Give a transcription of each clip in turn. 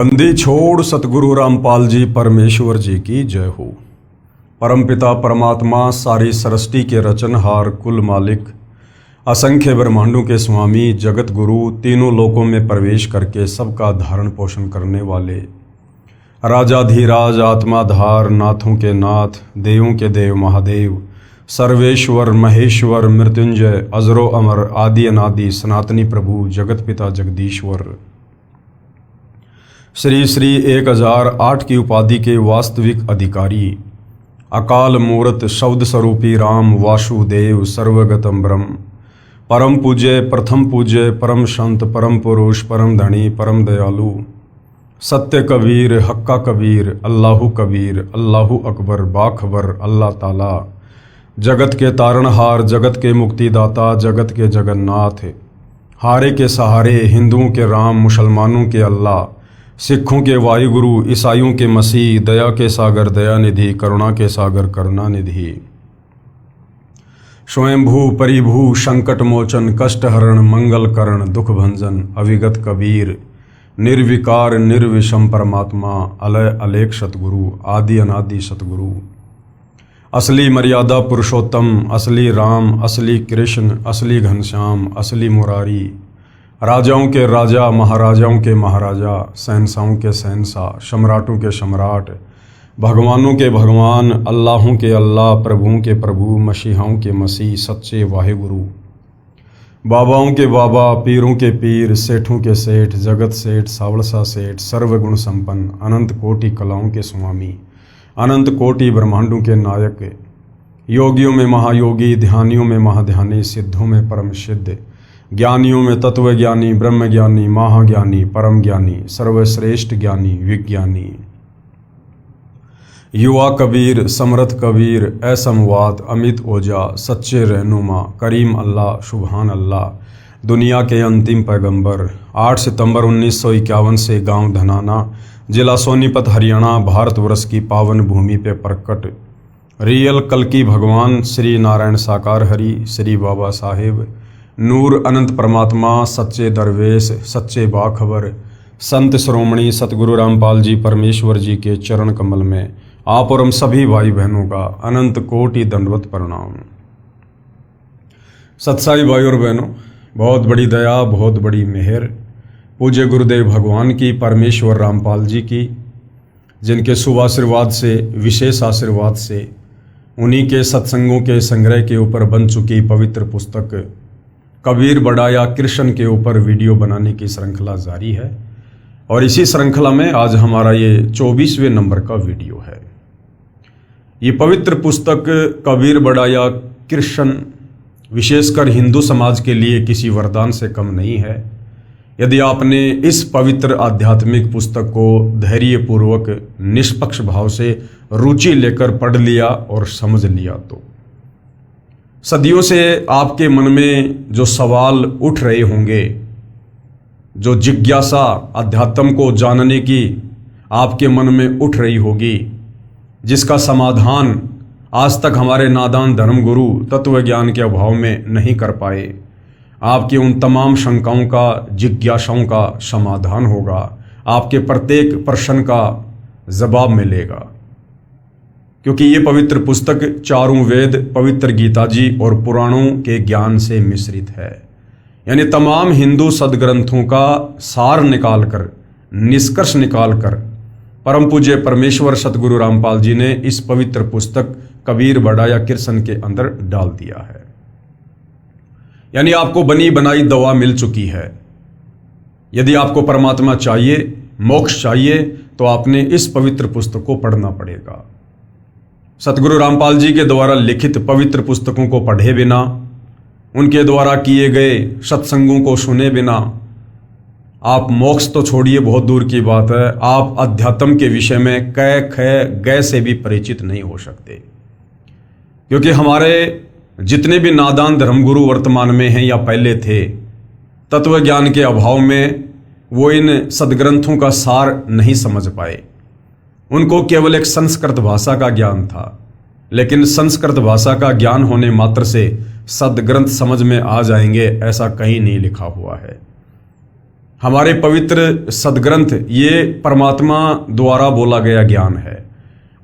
बंदी छोड़ सतगुरु रामपाल जी परमेश्वर जी की जय हो। परमपिता परमात्मा सारी सृष्टि के रचनहार कुल मालिक असंख्य ब्रह्मांडों के स्वामी जगत गुरु तीनों लोकों में प्रवेश करके सबका धारण पोषण करने वाले राजाधिराज आत्माधार नाथों के नाथ देवों के देव महादेव सर्वेश्वर महेश्वर मृत्युंजय अजरो अमर आदि अनादि सनातनी प्रभु जगत पिता जगदीश्वर श्री श्री 1008 की उपाधि के वास्तविक अधिकारी अकाल मूर्त शब्द स्वरूपी राम वासुदेव सर्वगतम ब्रह्म परम पूज्य प्रथम पूज्य परम संत परम पुरुष परम धनी परम दयालु सत्य कबीर हक्का कबीर अल्लाहु कबीर अल्लाहु अकबर बाखबर अल्लाह ताला जगत के तारणहार जगत के मुक्तिदाता जगत के जगन्नाथ हारे के सहारे हिंदुओं के राम मुसलमानों के अल्लाह सिखों के वायुगुरु ईसाइयों के मसीह दया के सागर दयानिधि करुणा के सागर करुणानिधि स्वयंभू परिभू संकट मोचन कष्टहरण मंगल करण दुख भंजन अविगत कबीर निर्विकार निर्विषम परमात्मा अलय अलेख सतगुरु आदि अनादि सतगुरु असली मर्यादा पुरुषोत्तम असली राम असली कृष्ण असली घनश्याम असली मुरारी राजाओं के राजा महाराजाओं के महाराजा शहंशाहों के शहंशाह सम्राटों के सम्राट भगवानों के भगवान अल्लाहों के अल्लाह प्रभुओं के प्रभु मसीहाओं के मसीह सच्चे वाहेगुरु बाबाओं के बाबा पीरों के पीर सेठों के सेठ जगत सेठ सावड़सा सेठ सर्वगुण संपन्न अनंत कोटि कलाओं के स्वामी अनंत कोटि ब्रह्मांडों के नायक योगियों में महायोगी ध्यानियों में महाध्यानी सिद्धों में परम सिद्ध ज्ञानियों में तत्व ज्ञानी ब्रह्म ज्ञानी महाज्ञानी परम ज्ञानी सर्वश्रेष्ठ ज्ञानी विज्ञानी युवा कबीर समर्थ कबीर असमवात अमित ओजा सच्चे रहनुमा करीम अल्लाह सुबहान अल्लाह दुनिया के अंतिम पैगंबर 8 सितंबर 1951 से गांव धनाना जिला सोनीपत हरियाणा भारतवर्ष की पावन भूमि पे प्रकट रियल कल्कि भगवान श्री नारायण साकार हरि श्री बाबा साहेब नूर अनंत परमात्मा सच्चे दरवेश सच्चे बाखबर संत श्रोमणी सतगुरु रामपाल जी परमेश्वर जी के चरण कमल में आप और हम सभी भाई बहनों का अनंत कोटि दंडवत प्रणाम। सत्साई भाई और बहनों, बहुत बड़ी दया बहुत बड़ी मेहर पूज्य गुरुदेव भगवान की परमेश्वर रामपाल जी की, जिनके शुभ आशीर्वाद से विशेष आशीर्वाद से उन्हीं के सत्संगों के संग्रह के ऊपर बन चुकी पवित्र पुस्तक कबीर बड़ाया कृष्ण के ऊपर वीडियो बनाने की श्रृंखला जारी है और इसी श्रृंखला में आज हमारा ये 24वें नंबर का वीडियो है। ये पवित्र पुस्तक कबीर बड़ाया कृष्ण विशेषकर हिंदू समाज के लिए किसी वरदान से कम नहीं है। यदि आपने इस पवित्र आध्यात्मिक पुस्तक को धैर्यपूर्वक निष्पक्ष भाव से रुचि लेकर पढ़ लिया और समझ लिया तो सदियों से आपके मन में जो सवाल उठ रहे होंगे, जो जिज्ञासा अध्यात्म को जानने की आपके मन में उठ रही होगी, जिसका समाधान आज तक हमारे नादान धर्मगुरु तत्व ज्ञान के अभाव में नहीं कर पाए, आपकी उन तमाम शंकाओं का जिज्ञासाओं का समाधान होगा, आपके प्रत्येक प्रश्न का जवाब मिलेगा। क्योंकि ये पवित्र पुस्तक चारों वेद पवित्र गीता जी और पुराणों के ज्ञान से मिश्रित है। यानी तमाम हिंदू सदग्रंथों का सार निकालकर निष्कर्ष निकालकर परम पूज्य परमेश्वर सतगुरु रामपाल जी ने इस पवित्र पुस्तक कबीर बड़ाया कृष्ण के अंदर डाल दिया है। यानी आपको बनी बनाई दवा मिल चुकी है। यदि आपको परमात्मा चाहिए, मोक्ष चाहिए, तो आपने इस पवित्र पुस्तक को पढ़ना पड़ेगा। सतगुरु रामपाल जी के द्वारा लिखित पवित्र पुस्तकों को पढ़े बिना, उनके द्वारा किए गए सत्संगों को सुने बिना आप मोक्ष तो छोड़िए, बहुत दूर की बात है, आप अध्यात्म के विषय में कै ख गै से भी परिचित नहीं हो सकते। क्योंकि हमारे जितने भी नादान धर्मगुरु वर्तमान में हैं या पहले थे, तत्व ज्ञान के अभाव में वो इन सदग्रंथों का सार नहीं समझ पाए। उनको केवल एक संस्कृत भाषा का ज्ञान था, लेकिन संस्कृत भाषा का ज्ञान होने मात्र से सदग्रंथ समझ में आ जाएंगे ऐसा कहीं नहीं लिखा हुआ है। हमारे पवित्र सदग्रंथ ये परमात्मा द्वारा बोला गया ज्ञान है,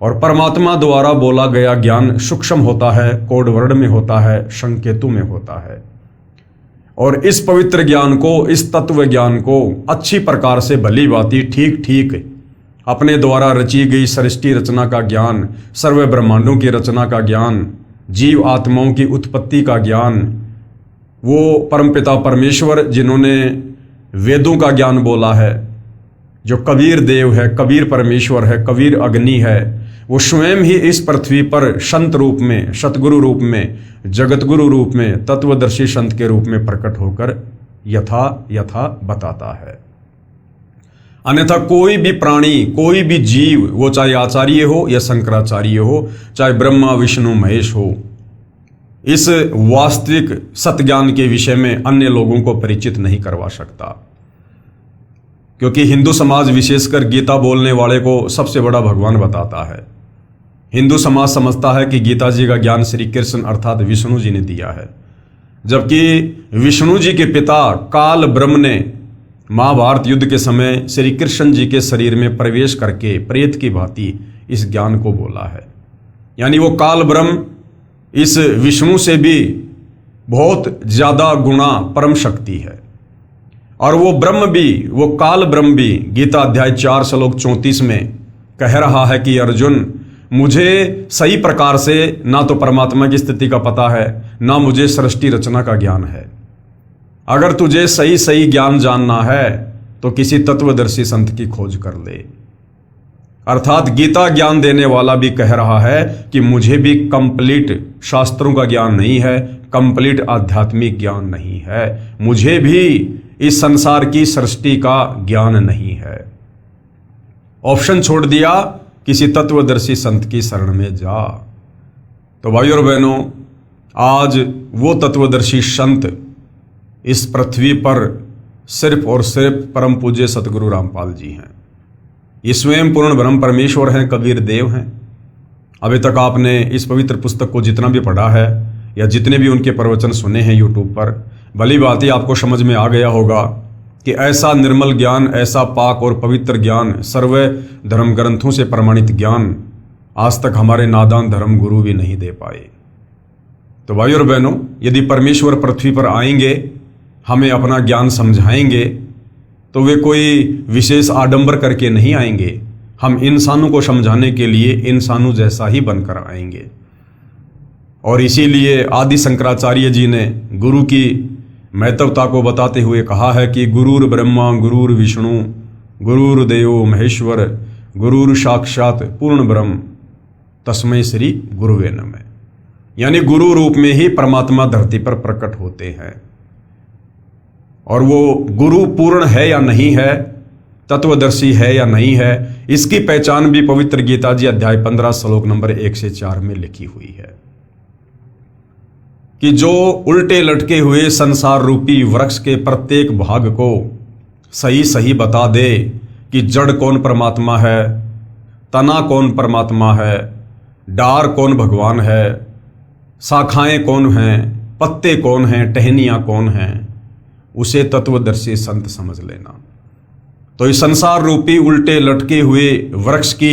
और परमात्मा द्वारा बोला गया ज्ञान सूक्ष्म होता है, कोड वर्ण में होता है, संकेतु में होता है। और इस पवित्र ज्ञान को, इस तत्व ज्ञान को अच्छी प्रकार से भली भांति ठीक ठीक अपने द्वारा रची गई सृष्टि रचना का ज्ञान, सर्व ब्रह्मांडों की रचना का ज्ञान, जीव आत्माओं की उत्पत्ति का ज्ञान, वो परमपिता परमेश्वर जिन्होंने वेदों का ज्ञान बोला है, जो कबीर देव है, कबीर परमेश्वर है, कबीर अग्नि है, वो स्वयं ही इस पृथ्वी पर संत रूप में, सतगुरु रूप में, जगत गुरु रूप में, तत्वदर्शी संत के रूप में प्रकट होकर यथा बताता है। अन्यथा कोई भी प्राणी, कोई भी जीव, वो चाहे आचार्य हो या शंकराचार्य हो, चाहे ब्रह्मा विष्णु महेश हो, इस वास्तविक सत्य ज्ञान के विषय में अन्य लोगों को परिचित नहीं करवा सकता। क्योंकि हिंदू समाज विशेषकर गीता बोलने वाले को सबसे बड़ा भगवान बताता है। हिंदू समाज समझता है कि गीता जी का ज्ञान श्री कृष्ण अर्थात विष्णु जी ने दिया है, जबकि विष्णु जी के पिता काल ब्रह्म ने महाभारत युद्ध के समय श्री कृष्ण जी के शरीर में प्रवेश करके प्रेत की भांति इस ज्ञान को बोला है। यानी वो काल ब्रह्म इस विष्णु से भी बहुत ज्यादा गुणा परम शक्ति है, और वो ब्रह्म भी, वो काल ब्रह्म भी गीता अध्याय 4 श्लोक 34 में कह रहा है कि अर्जुन, मुझे सही प्रकार से ना तो परमात्मा की स्थिति का पता है, ना मुझे सृष्टि रचना का ज्ञान है। अगर तुझे सही सही ज्ञान जानना है तो किसी तत्वदर्शी संत की खोज कर ले। अर्थात गीता ज्ञान देने वाला भी कह रहा है कि मुझे भी कंप्लीट शास्त्रों का ज्ञान नहीं है, कंप्लीट आध्यात्मिक ज्ञान नहीं है, मुझे भी इस संसार की सृष्टि का ज्ञान नहीं है। ऑप्शन छोड़ दिया, किसी तत्वदर्शी संत की शरण में जा। तो भाइयों और बहनों, आज वो तत्वदर्शी संत इस पृथ्वी पर सिर्फ और सिर्फ परम पूज्य सतगुरु रामपाल जी हैं। ये स्वयं पूर्ण ब्रह्म परमेश्वर हैं, कबीर देव हैं। अभी तक आपने इस पवित्र पुस्तक को जितना भी पढ़ा है या जितने भी उनके प्रवचन सुने हैं यूट्यूब पर, भली बात ही आपको समझ में आ गया होगा कि ऐसा निर्मल ज्ञान, ऐसा पाक और पवित्र ज्ञान, सर्व धर्म ग्रंथों से प्रमाणित ज्ञान आज तक हमारे नादान धर्म गुरु भी नहीं दे पाए। तो भाइयों और बहनों, यदि परमेश्वर पृथ्वी पर आएंगे, हमें अपना ज्ञान समझाएंगे, तो वे कोई विशेष आडंबर करके नहीं आएंगे। हम इंसानों को समझाने के लिए इंसानों जैसा ही बनकर आएंगे। और इसीलिए आदि शंकराचार्य जी ने गुरु की महत्वता को बताते हुए कहा है कि गुरुर ब्रह्मा गुरुर विष्णु गुरुर देवो महेश्वर गुरुर साक्षात पूर्ण ब्रह्म तस्मै श्री गुरुवे नमः। यानी गुरु रूप में ही परमात्मा धरती पर प्रकट होते हैं। और वो गुरु पूर्ण है या नहीं है, तत्वदर्शी है या नहीं है, इसकी पहचान भी पवित्र गीता जी अध्याय 15 श्लोक नंबर 1 से 4 में लिखी हुई है कि जो उल्टे लटके हुए संसार रूपी वृक्ष के प्रत्येक भाग को सही सही बता दे कि जड़ कौन परमात्मा है, तना कौन परमात्मा है, डार कौन भगवान है, शाखाएं कौन हैं, पत्ते कौन हैं, टहनियां कौन हैं, उसे तत्वदर्शी संत समझ लेना। तो इस संसार रूपी उल्टे लटके हुए वृक्ष की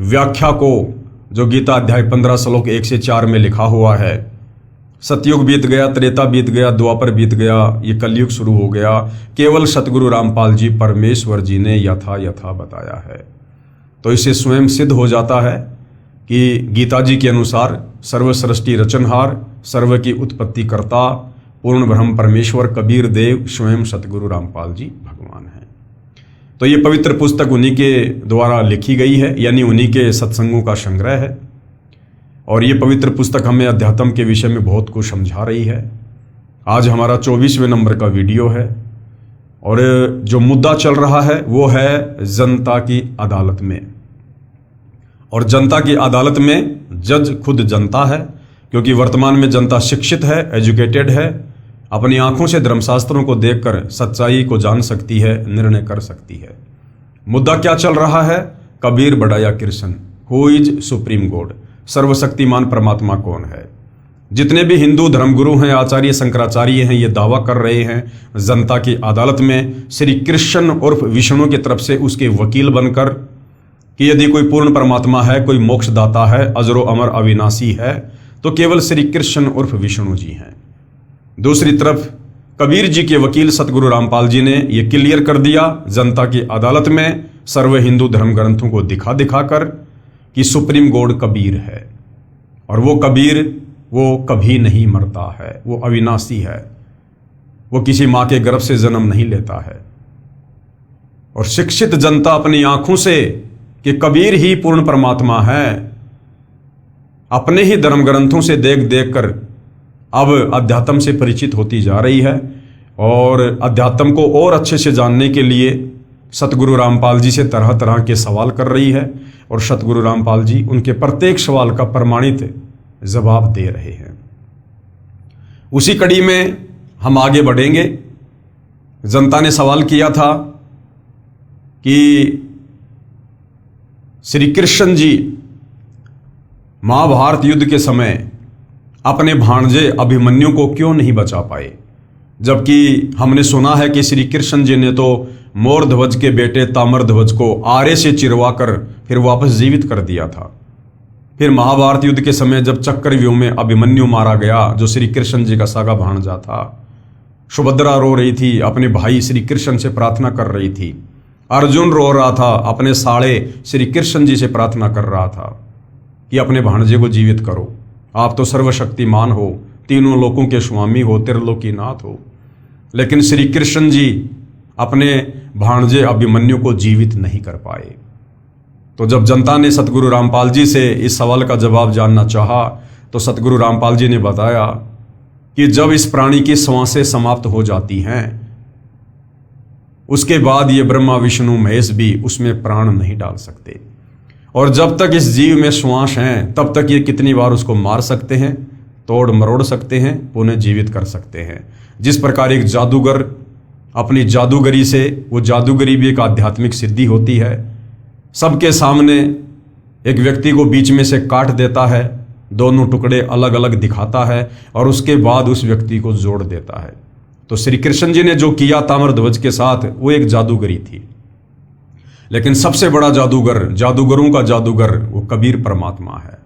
व्याख्या को, जो गीता अध्याय 15 श्लोक 1 से 4 में लिखा हुआ है, सतयुग बीत गया, त्रेता बीत गया, द्वापर बीत गया, ये कलयुग शुरू हो गया, केवल सतगुरु रामपाल जी परमेश्वर जी ने यथा बताया है। तो इससे स्वयं सिद्ध हो जाता है कि गीता जी के अनुसार सर्व सृष्टि रचनहार, सर्व की उत्पत्ति करता पूर्ण ब्रह्म परमेश्वर कबीर देव स्वयं सतगुरु रामपाल जी भगवान हैं। तो ये पवित्र पुस्तक उन्हीं के द्वारा लिखी गई है, यानी उन्हीं के सत्संगों का संग्रह है। और ये पवित्र पुस्तक हमें अध्यात्म के विषय में बहुत कुछ समझा रही है। आज हमारा 24वें नंबर का वीडियो है और जो मुद्दा चल रहा है वो है जनता की अदालत में। और जनता की अदालत में जज खुद जनता है, क्योंकि वर्तमान में जनता शिक्षित है, एजुकेटेड है, अपनी आंखों से धर्मशास्त्रों को देखकर सच्चाई को जान सकती है, निर्णय कर सकती है। मुद्दा क्या चल रहा है? कबीर बढ़ाया Krishna, who is supreme God, सर्वशक्तिमान परमात्मा कौन है। जितने भी हिंदू धर्मगुरु हैं, आचार्य शंकराचार्य हैं, ये दावा कर रहे हैं जनता की अदालत में श्री कृष्ण उर्फ विष्णु की तरफ से उसके वकील बनकर कि यदि कोई पूर्ण परमात्मा है, कोई मोक्षदाता है, अजरो अमर अविनाशी है, तो केवल श्री कृष्ण उर्फ विष्णु जी हैं। दूसरी तरफ कबीर जी के वकील सतगुरु रामपाल जी ने यह क्लियर कर दिया जनता की अदालत में सर्व हिंदू धर्म ग्रंथों को दिखा दिखाकर कि सुप्रीम गॉड कबीर है, और वो कबीर वो कभी नहीं मरता है, वो अविनाशी है, वो किसी माँ के गर्भ से जन्म नहीं लेता है। और शिक्षित जनता अपनी आंखों से कि कबीर ही पूर्ण परमात्मा है, अपने ही धर्म ग्रंथों से देख देख कर अब अध्यात्म से परिचित होती जा रही है, और अध्यात्म को और अच्छे से जानने के लिए सतगुरु रामपाल जी से तरह तरह के सवाल कर रही है, और सतगुरु रामपाल जी उनके प्रत्येक सवाल का प्रमाणित जवाब दे रहे हैं। उसी कड़ी में हम आगे बढ़ेंगे। जनता ने सवाल किया था कि श्री कृष्ण जी महाभारत युद्ध के समय अपने भाणजे अभिमन्यु को क्यों नहीं बचा पाए, जबकि हमने सुना है कि श्री कृष्ण जी ने तो मोरध्वज के बेटे ताम्रध्वज को आरे से चिरवा कर फिर वापस जीवित कर दिया था। फिर महाभारत युद्ध के समय जब चक्रव्यूह में अभिमन्यु मारा गया, जो श्री कृष्ण जी का सगा भाणजा था, सुभद्रा रो रही थी, अपने भाई श्री कृष्ण से प्रार्थना कर रही थी। अर्जुन रो रहा था, अपने साले श्री कृष्ण जी से प्रार्थना कर रहा था कि अपने भाणजे को जीवित करो, आप तो सर्वशक्तिमान हो, तीनों लोकों के स्वामी हो, त्रिलोकीनाथ हो। लेकिन श्री कृष्ण जी अपने भाणजे अभिमन्यु को जीवित नहीं कर पाए। तो जब जनता ने सतगुरु रामपाल जी से इस सवाल का जवाब जानना चाहा, तो सतगुरु रामपाल जी ने बताया कि जब इस प्राणी की श्वासें समाप्त हो जाती हैं, उसके बाद ये ब्रह्मा विष्णु महेश भी उसमें प्राण नहीं डाल सकते, और जब तक इस जीव में श्वास हैं तब तक ये कितनी बार उसको मार सकते हैं, तोड़ मरोड़ सकते हैं, पुनः जीवित कर सकते हैं। जिस प्रकार एक जादूगर अपनी जादूगरी से, वो जादूगरी भी एक आध्यात्मिक सिद्धि होती है, सबके सामने एक व्यक्ति को बीच में से काट देता है, दोनों टुकड़े अलग अलग दिखाता है, और उसके बाद उस व्यक्ति को जोड़ देता है। तो श्री कृष्ण जी ने जो किया ताम्रध्वज के साथ, वो एक जादूगरी थी। लेकिन सबसे बड़ा जादूगर, जादूगरों का जादूगर, वो कबीर परमात्मा है,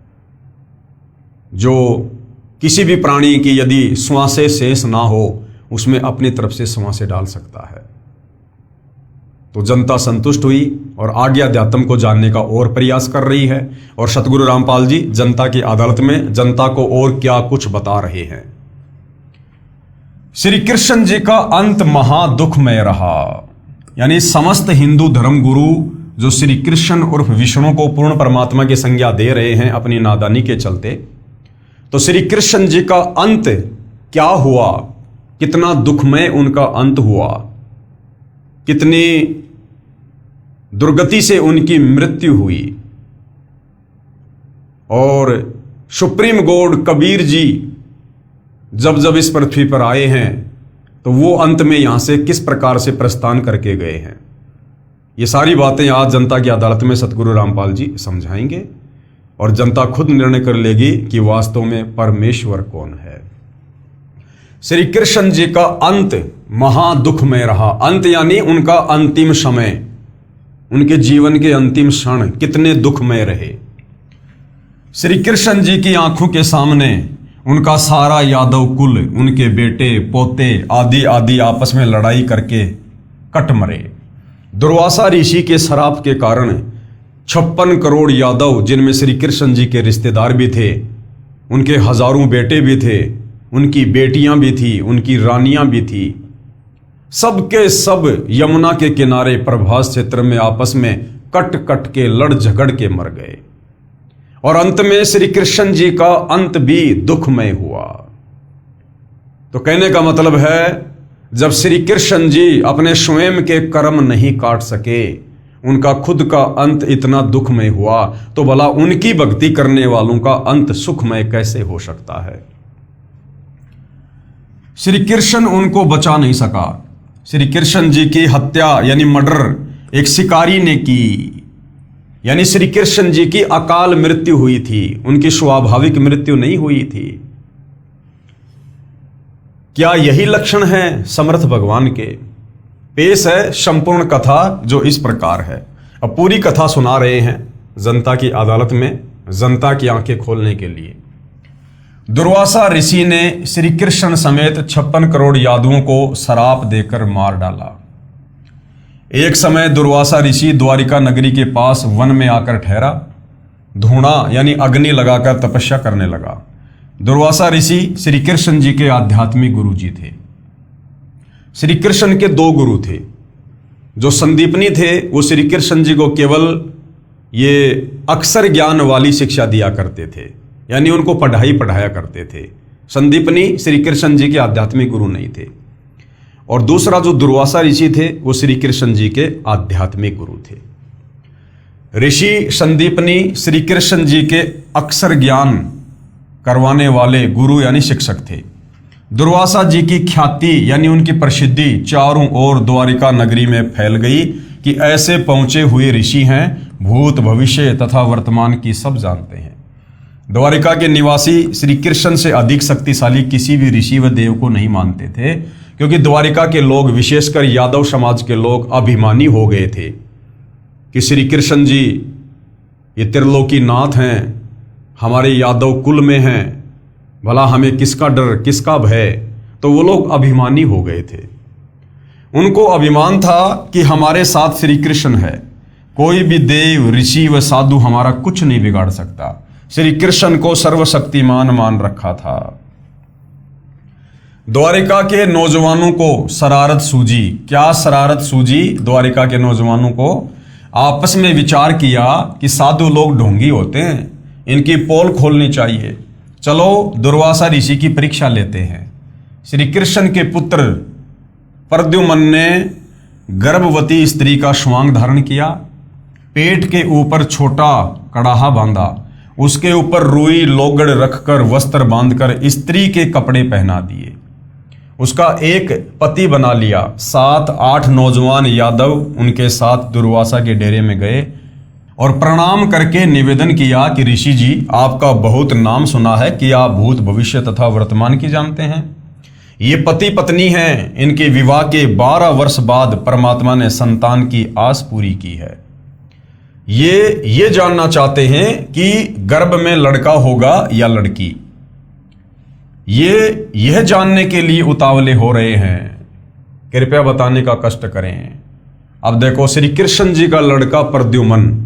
जो किसी भी प्राणी की यदि श्वासें शेष ना हो, उसमें अपनी तरफ से श्वासें डाल सकता है। तो जनता संतुष्ट हुई और आगे अध्यात्म को जानने का और प्रयास कर रही है, और सतगुरु रामपाल जी जनता की अदालत में जनता को और क्या कुछ बता रहे हैं। श्री कृष्ण जी का अंत महा दुखमय रहा, यानी समस्त हिंदू धर्म गुरु जो श्री कृष्ण उर्फ विष्णु को पूर्ण परमात्मा की संज्ञा दे रहे हैं अपनी नादानी के चलते, तो श्री कृष्ण जी का अंत क्या हुआ, कितना दुखमय उनका अंत हुआ, कितनी दुर्गति से उनकी मृत्यु हुई। और सुप्रीम गॉड कबीर जी जब जब इस पृथ्वी पर आए हैं, तो वो अंत में यहां से किस प्रकार से प्रस्थान करके गए हैं, ये सारी बातें आज जनता की अदालत में सतगुरु रामपाल जी समझाएंगे, और जनता खुद निर्णय कर लेगी कि वास्तव में परमेश्वर कौन है। श्री कृष्ण जी का अंत महादुखमय रहा। अंत यानी उनका अंतिम समय, उनके जीवन के अंतिम क्षण कितने दुखमय रहे। श्री कृष्ण जी की आंखों के सामने उनका सारा यादव कुल, उनके बेटे पोते आदि आदि आपस में लड़ाई करके कट मरे। दुर्वासा ऋषि के श्राप के कारण 56 करोड़ यादव, जिनमें श्री कृष्ण जी के रिश्तेदार भी थे, उनके हजारों बेटे भी थे, उनकी बेटियां भी थी, उनकी रानियां भी थी, सबके सब यमुना के किनारे प्रभास क्षेत्र में आपस में कट कट के लड़ झगड़ के मर गए। और अंत में श्री कृष्ण जी का अंत भी दुखमय हुआ। तो कहने का मतलब है, जब श्री कृष्ण जी अपने स्वयं के कर्म नहीं काट सके, उनका खुद का अंत इतना दुखमय हुआ, तो भला उनकी भक्ति करने वालों का अंत सुखमय कैसे हो सकता है। श्री कृष्ण उनको बचा नहीं सका। श्री कृष्ण जी की हत्या यानी मर्डर एक शिकारी ने की, यानी श्री कृष्ण जी की अकाल मृत्यु हुई थी, उनकी स्वाभाविक मृत्यु नहीं हुई थी। क्या यही लक्षण है समर्थ भगवान के? पेश है संपूर्ण कथा जो इस प्रकार है। अब पूरी कथा सुना रहे हैं जनता की अदालत में, जनता की आंखें खोलने के लिए। दुर्वासा ऋषि ने श्री कृष्ण समेत 56 करोड़ यादवों को श्राप देकर मार डाला। एक समय दुर्वासा ऋषि द्वारिका नगरी के पास वन में आकर ठहरा। धूणा यानी अग्नि लगाकर तपस्या करने लगा। दुर्वासा ऋषि श्री कृष्ण जी के आध्यात्मिक गुरु जी थे। श्री कृष्ण के 2 गुरु थे। जो संदीपनी थे वो श्री कृष्ण जी को केवल ये अक्षर ज्ञान वाली शिक्षा दिया करते थे, यानी उनको पढ़ाया करते थे। संदीपनी श्री कृष्ण जी के आध्यात्मिक गुरु नहीं थे। और दूसरा जो दुर्वासा ऋषि थे वो श्री कृष्ण जी के आध्यात्मिक गुरु थे। ऋषि संदीपनी श्री कृष्ण जी के अक्षर ज्ञान करवाने वाले गुरु यानी शिक्षक थे। दुर्वासा जी की ख्याति यानी उनकी प्रसिद्धि चारों ओर द्वारिका नगरी में फैल गई कि ऐसे पहुंचे हुए ऋषि हैं, भूत भविष्य तथा वर्तमान की सब जानते हैं। द्वारिका के निवासी श्री कृष्ण से अधिक शक्तिशाली किसी भी ऋषि व देव को नहीं मानते थे, क्योंकि द्वारिका के लोग, विशेषकर यादव समाज के लोग, अभिमानी हो गए थे कि श्री कृष्ण जी ये त्रिलोकी नाथ हैं, हमारे यादव कुल में हैं, भला हमें किसका डर, किसका भय। तो वो लोग अभिमानी हो गए थे। उनको अभिमान था कि हमारे साथ श्री कृष्ण है, कोई भी देव ऋषि व साधु हमारा कुछ नहीं बिगाड़ सकता। श्री कृष्ण को सर्वशक्तिमान मान रखा था। द्वारिका के नौजवानों को शरारत सूझी। क्या शरारत सूझी? द्वारिका के नौजवानों को आपस में विचार किया कि साधु लोग ढोंगी होते हैं, इनकी पोल खोलनी चाहिए। चलो दुर्वासा ऋषि की परीक्षा लेते हैं। श्री कृष्ण के पुत्र प्रद्युम्न ने गर्भवती स्त्री का श्वांग धारण किया, पेट के ऊपर छोटा कड़ाहा बांधा, उसके ऊपर रुई लोगड़ रखकर वस्त्र बांधकर स्त्री के कपड़े पहना दिए, उसका एक पति बना लिया। 7-8 नौजवान यादव उनके साथ दुर्वासा के डेरे में गए और प्रणाम करके निवेदन किया कि ऋषि जी, आपका बहुत नाम सुना है कि आप भूत भविष्य तथा वर्तमान की जानते हैं। ये पति पत्नी हैं, इनके विवाह के 12 वर्ष बाद परमात्मा ने संतान की आस पूरी की है। ये जानना चाहते हैं कि गर्भ में लड़का होगा या लड़की। यह जानने के लिए उतावले हो रहे हैं, कृपया बताने का कष्ट करें। अब देखो, श्री कृष्ण जी का लड़का प्रद्युम्न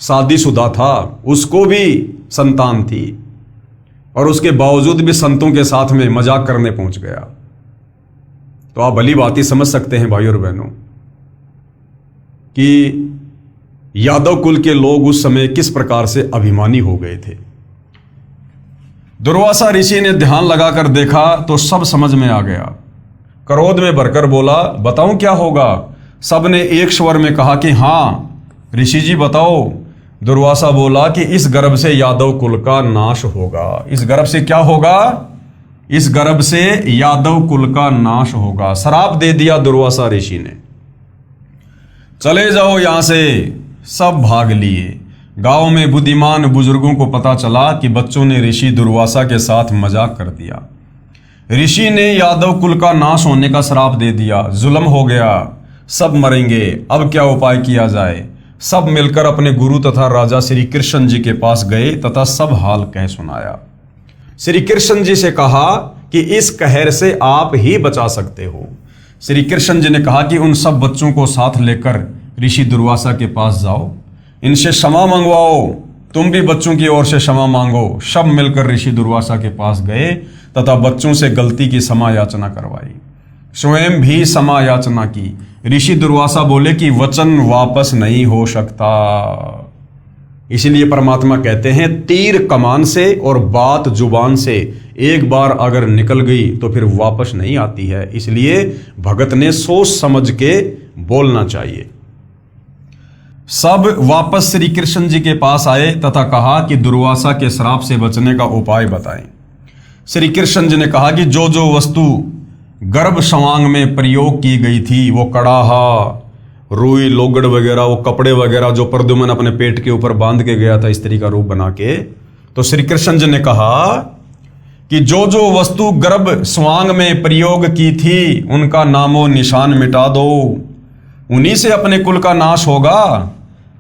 शादीशुदा था, उसको भी संतान थी, और उसके बावजूद भी संतों के साथ में मजाक करने पहुंच गया। तो आप भली बात ही समझ सकते हैं भाइयों और बहनों कि यादव कुल के लोग उस समय किस प्रकार से अभिमानी हो गए थे। दुर्वासा ऋषि ने ध्यान लगाकर देखा तो सब समझ में आ गया। क्रोध में भरकर बोला, बताऊं क्या होगा? सबने एक स्वर में कहा कि हाँ ऋषि जी बताओ। दुर्वासा बोला कि इस गर्भ से यादव कुल का नाश होगा। इस गर्भ से क्या होगा? इस गर्भ से यादव कुल का नाश होगा। श्राप दे दिया दुर्वासा ऋषि ने। चले जाओ यहां से। सब भाग लिए। गांव में बुद्धिमान बुजुर्गों को पता चला कि बच्चों ने ऋषि दुर्वासा के साथ मजाक कर दिया। ऋषि ने यादव कुल का नाश होने का श्राप दे दिया। जुल्म हो गया, सब मरेंगे। अब क्या उपाय किया जाए? सब मिलकर अपने गुरु तथा राजा श्री कृष्ण जी के पास गए तथा सब हाल कह सुनाया। श्री कृष्ण जी से कहा कि इस कहर से आप ही बचा सकते हो। श्री कृष्ण जी ने कहा कि उन सब बच्चों को साथ लेकर ऋषि दुर्वासा के पास जाओ, इनसे क्षमा मंगवाओ, तुम भी बच्चों की ओर से क्षमा मांगो। सब मिलकर ऋषि दुर्वासा के पास गए तथा बच्चों से गलती की क्षमा याचना करवाई, स्वयं भी क्षमा याचना की। ऋषि दुर्वासा बोले कि वचन वापस नहीं हो सकता। इसलिए परमात्मा कहते हैं तीर कमान से और बात जुबान से एक बार अगर निकल गई तो फिर वापस नहीं आती है। इसलिए भगत ने सोच समझ के बोलना चाहिए। सब वापस श्री कृष्ण जी के पास आए तथा कहा कि दुर्वासा के श्राप से बचने का उपाय बताएं। श्री कृष्ण जी ने कहा कि जो जो वस्तु गर्भ संवांग में प्रयोग की गई थी, वो कड़ाहा, रुई लोगड़ वगैरह, वो कपड़े वगैरह जो प्रद्युम्न अपने पेट के ऊपर बांध के गया था स्त्री का रूप बना के, तो श्री कृष्ण जी ने कहा कि जो जो वस्तु गर्भ स्वांग में प्रयोग की थी उनका नामो निशान मिटा दो, उन्हीं से अपने कुल का नाश होगा।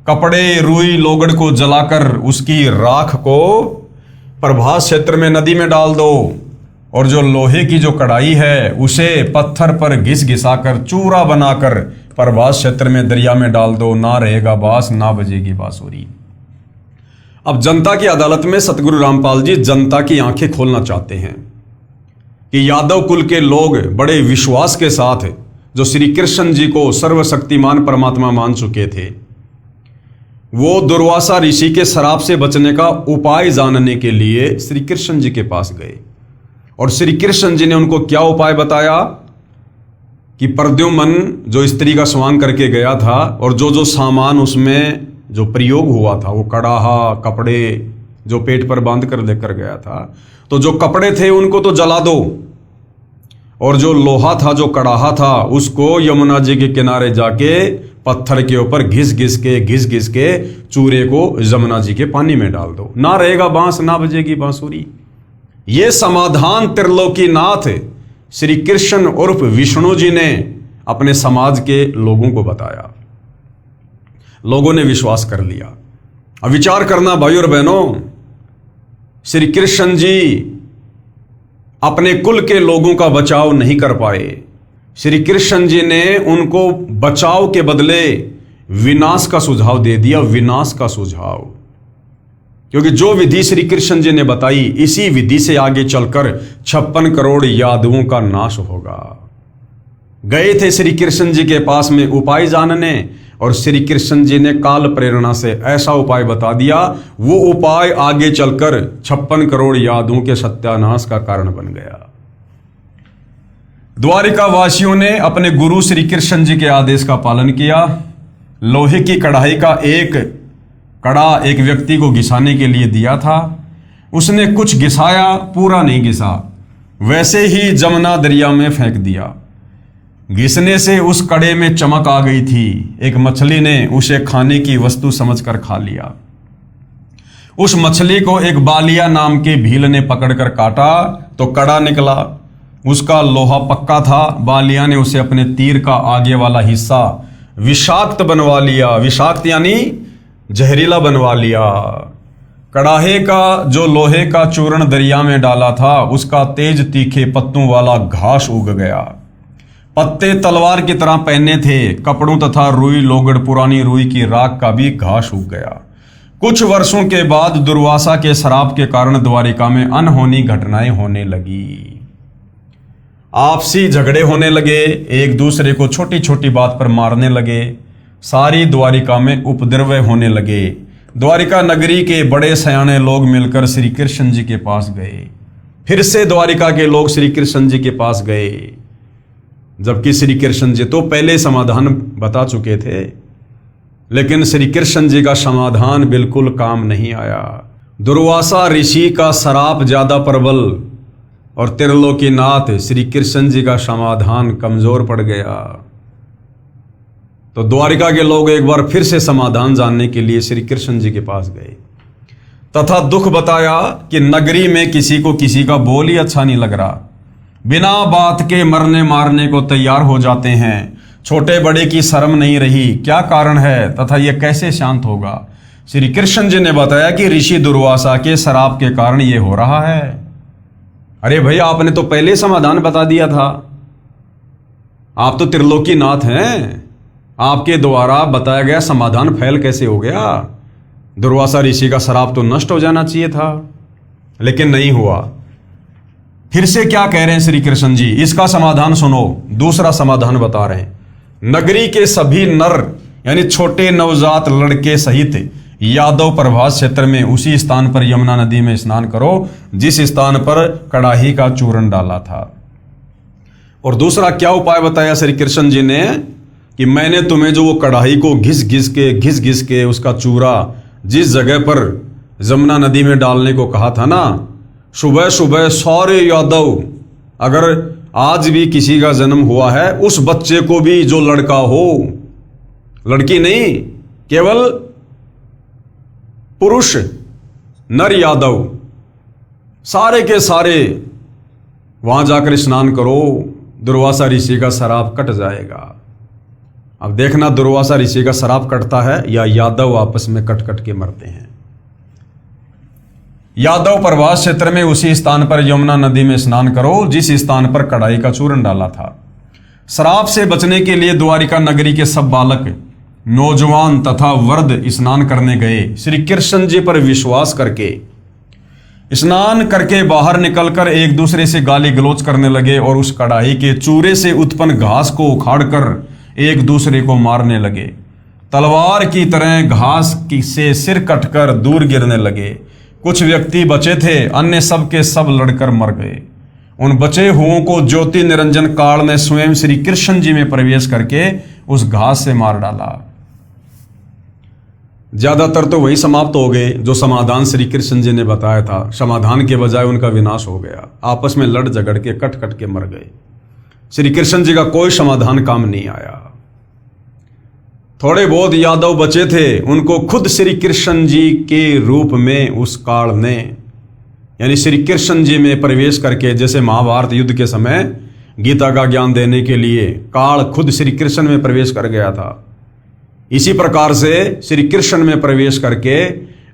कपड़े रुई लोगड़ को जलाकर उसकी राख को प्रभास क्षेत्र में नदी में डाल दो, और जो लोहे की जो कढ़ाई है उसे पत्थर पर घिस घिसाकर चूरा बनाकर प्रभास क्षेत्र में दरिया में डाल दो, ना रहेगा बांस ना बजेगी बांसुरी। अब जनता की अदालत में सतगुरु रामपाल जी जनता की आंखें खोलना चाहते हैं कि यादव कुल के लोग बड़े विश्वास के साथ जो श्री कृष्ण जी को सर्वशक्तिमान परमात्मा मान चुके थे, वो दुर्वासा ऋषि के श्राप से बचने का उपाय जानने के लिए श्री कृष्ण जी के पास गए। और श्री कृष्ण जी ने उनको क्या उपाय बताया कि प्रद्युम्न जो स्त्री का स्वांग करके गया था और जो जो सामान उसमें जो प्रयोग हुआ था, वो कड़ाहा कपड़े जो पेट पर बांध कर लेकर गया था, तो जो कपड़े थे उनको तो जला दो, और जो लोहा था जो कड़ाहा था उसको यमुना जी के किनारे जाके पत्थर के ऊपर घिस घिस के चूरे को यमुना जी के पानी में डाल दो, ना रहेगा बांस ना बजेगी बांसुरी। ये समाधान त्रिलोकीनाथ श्री कृष्ण उर्फ विष्णु जी ने अपने समाज के लोगों को बताया। लोगों ने विश्वास कर लिया। अब विचार करना भाई और बहनों, श्री कृष्ण जी अपने कुल के लोगों का बचाव नहीं कर पाए। श्री कृष्ण जी ने उनको बचाव के बदले विनाश का सुझाव दे दिया, विनाश का सुझाव। क्योंकि जो विधि श्री कृष्ण जी ने बताई, इसी विधि से आगे चलकर 56 करोड़ यादवों का नाश होगा। गए थे श्री कृष्ण जी के पास में उपाय जानने, और श्री कृष्ण जी ने काल प्रेरणा से ऐसा उपाय बता दिया, वो उपाय आगे चलकर 56 करोड़ यादवों के सत्यानाश का कारण बन गया। द्वारिका वासियों ने अपने गुरु श्री कृष्ण जी के आदेश का पालन किया। लोहे की कढ़ाई का एक कड़ा एक व्यक्ति को घिसाने के लिए दिया था, उसने कुछ घिसाया, पूरा नहीं घिसा, वैसे ही जमुना दरिया में फेंक दिया। घिसने से उस कड़े में चमक आ गई थी। एक मछली ने उसे खाने की वस्तु समझकर खा लिया। उस मछली को एक बालिया नाम के भील ने पकड़कर काटा तो कड़ा निकला। उसका लोहा पक्का था। बालिया ने उसे अपने तीर का आगे वाला हिस्सा विषाक्त बनवा लिया। विषाक्त यानी जहरीला बनवा लिया। कड़ाहे का जो लोहे का चूर्ण दरिया में डाला था, उसका तेज तीखे पत्तों वाला घास उग गया। पत्ते तलवार की तरह पहने थे। कपड़ों तथा रुई लोगड़ पुरानी रुई की राख का भी घास उग गया। कुछ वर्षों के बाद दुर्वासा के श्राप के कारण द्वारिका में अनहोनी घटनाएं होने लगी। आपसी झगड़े होने लगे, एक दूसरे को छोटी छोटी बात पर मारने लगे। सारी द्वारिका में उपद्रव होने लगे। द्वारिका नगरी के बड़े सयाने लोग मिलकर श्री कृष्ण जी के पास गए। फिर से द्वारिका के लोग श्री कृष्ण जी के पास गए, जबकि श्री कृष्ण जी तो पहले समाधान बता चुके थे, लेकिन श्री कृष्ण जी का समाधान बिल्कुल काम नहीं आया। दुर्वासा ऋषि का श्राप ज्यादा प्रबल और त्रिलोकीनाथ श्री कृष्ण जी का समाधान कमजोर पड़ गया। तो द्वारिका के लोग एक बार फिर से समाधान जानने के लिए श्री कृष्ण जी के पास गए तथा दुख बताया कि नगरी में किसी को किसी का बोल ही अच्छा नहीं लग रहा। बिना बात के मरने मारने को तैयार हो जाते हैं। छोटे बड़े की शर्म नहीं रही। क्या कारण है तथा यह कैसे शांत होगा? श्री कृष्ण जी ने बताया कि ऋषि दुर्वासा के श्राप के कारण यह हो रहा है। अरे भाई, आपने तो पहले समाधान बता दिया था। आप तो त्रिलोकीनाथ हैं, आपके द्वारा बताया गया समाधान फेल कैसे हो गया? दुर्वासा ऋषि का श्राप तो नष्ट हो जाना चाहिए था, लेकिन नहीं हुआ। फिर से क्या कह रहे हैं श्री कृष्ण जी, इसका समाधान सुनो। दूसरा समाधान बता रहे हैं, नगरी के सभी नर यानी छोटे नवजात लड़के सहित यादव प्रभास क्षेत्र में उसी स्थान पर यमुना नदी में स्नान करो जिस स्थान पर कड़ाही का चूर्ण डाला था। और दूसरा क्या उपाय बताया श्री कृष्ण जी ने कि मैंने तुम्हें जो वो कड़ाही को घिस घिस के उसका चूरा जिस जगह पर यमुना नदी में डालने को कहा था ना, सुबह सुबह सारे यादव, अगर आज भी किसी का जन्म हुआ है, उस बच्चे को भी जो लड़का हो, लड़की नहीं, केवल पुरुष नर यादव, सारे के सारे वहां जाकर स्नान करो, दुर्वासा ऋषि का श्राप कट जाएगा। अब देखना दुर्वासा ऋषि का श्राप कटता है या यादव आपस में कट कट के मरते हैं। यादव प्रभास क्षेत्र में उसी स्थान पर यमुना नदी में स्नान करो जिस स्थान पर कड़ाई का चूर्ण डाला था। श्राप से बचने के लिए द्वारिका नगरी के सब बालक, नौजवान तथा वृद्ध स्नान करने गए। श्री कृष्ण जी पर विश्वास करके स्नान करके बाहर निकलकर एक दूसरे से गाली गलौज करने लगे और उस कड़ाही के चूरे से उत्पन्न घास को उखाड़कर एक दूसरे को मारने लगे। तलवार की तरह घास से सिर कटकर दूर गिरने लगे। कुछ व्यक्ति बचे थे, अन्य सब के सब लड़कर मर गए। उन बचे हुओं को ज्योति निरंजन काल ने स्वयं श्री कृष्ण जी में प्रवेश करके उस घास से मार डाला। ज्यादातर तो वही समाप्त हो गए जो समाधान श्री कृष्ण जी ने बताया था। समाधान के बजाय उनका विनाश हो गया, आपस में लड़ झगड़ के कट कट के मर गए। श्री कृष्ण जी का कोई समाधान काम नहीं आया। थोड़े बहुत यादव बचे थे, उनको खुद श्री कृष्ण जी के रूप में उस काल ने, यानी श्री कृष्ण जी में प्रवेश करके, जैसे महाभारत युद्ध के समय गीता का ज्ञान देने के लिए काल खुद श्री कृष्ण में प्रवेश कर गया था, इसी प्रकार से श्री कृष्ण में प्रवेश करके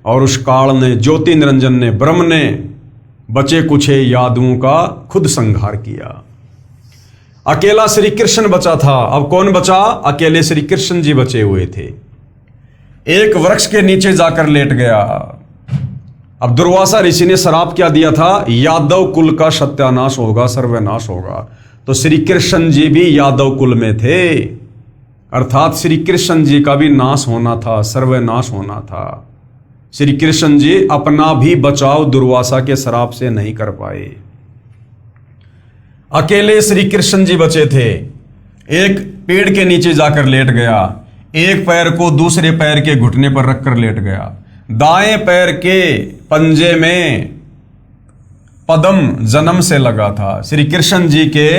और उस काल ने, ज्योति निरंजन ने, ब्रह्म ने बचे कुछे यादवों का खुद संहार किया। अकेला श्री कृष्ण बचा था। अब कौन बचा? अकेले श्री कृष्ण जी बचे हुए थे। एक वृक्ष के नीचे जाकर लेट गया। अब दुर्वासा ऋषि ने श्राप क्या दिया था? यादव कुल का सत्यानाश होगा, सर्वनाश होगा। तो श्री कृष्ण जी भी यादव कुल में थे, अर्थात श्री कृष्ण जी का भी नाश होना था, सर्वनाश होना था। श्री कृष्ण जी अपना भी बचाव दुर्वासा के श्राप से नहीं कर पाए। अकेले श्री कृष्ण जी बचे थे। एक पेड़ के नीचे जाकर लेट गया, एक पैर को दूसरे पैर के घुटने पर रखकर लेट गया। दाएं पैर के पंजे में पद्म जन्म से लगा था। श्री कृष्ण जी के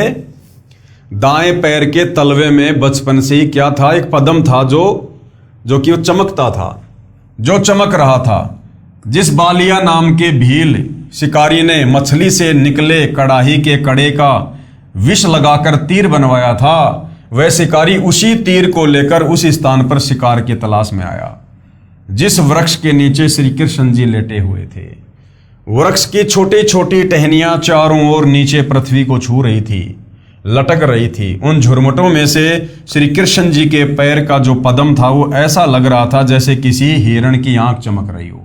दाएं पैर के तलवे में बचपन से ही क्या था? एक पद्म था जो कि वो चमकता था, जो चमक रहा था। जिस बालिया नाम के भील शिकारी ने मछली से निकले कड़ाही के कड़े का विष लगाकर तीर बनवाया था, वह शिकारी उसी तीर को लेकर उस स्थान पर शिकार की तलाश में आया जिस वृक्ष के नीचे श्री कृष्ण जी लेटे हुए थे। वृक्ष की छोटी छोटी टहनियां चारों ओर नीचे पृथ्वी को छू रही थी, लटक रही थी। उन झुरमुटों में से श्री कृष्ण जी के पैर का जो पद्म था वो ऐसा लग रहा था जैसे किसी हिरण की आंख चमक रही हो।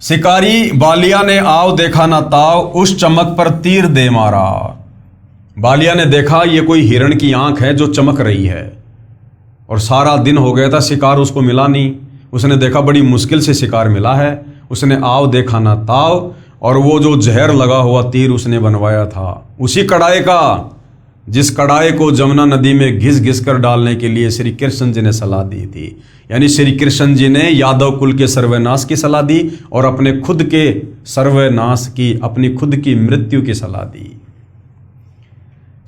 शिकारी बालिया ने आओ देखा ना ताव, उस चमक पर तीर दे मारा। बालिया ने देखा ये कोई हिरण की आंख है जो चमक रही है, और सारा दिन हो गया था, शिकार उसको मिला नहीं। उसने देखा बड़ी मुश्किल से शिकार मिला है। उसने आओ देखा ना ताव, और वो जो जहर लगा हुआ तीर उसने बनवाया था उसी कड़ाई का, जिस कड़ाई को जमुना नदी में घिस घिस कर डालने के लिए श्री कृष्ण जी ने सलाह दी थी। यानी श्री कृष्ण जी ने यादव कुल के सर्वनाश की सलाह दी और अपने खुद के सर्वनाश की, अपनी खुद की मृत्यु की सलाह दी।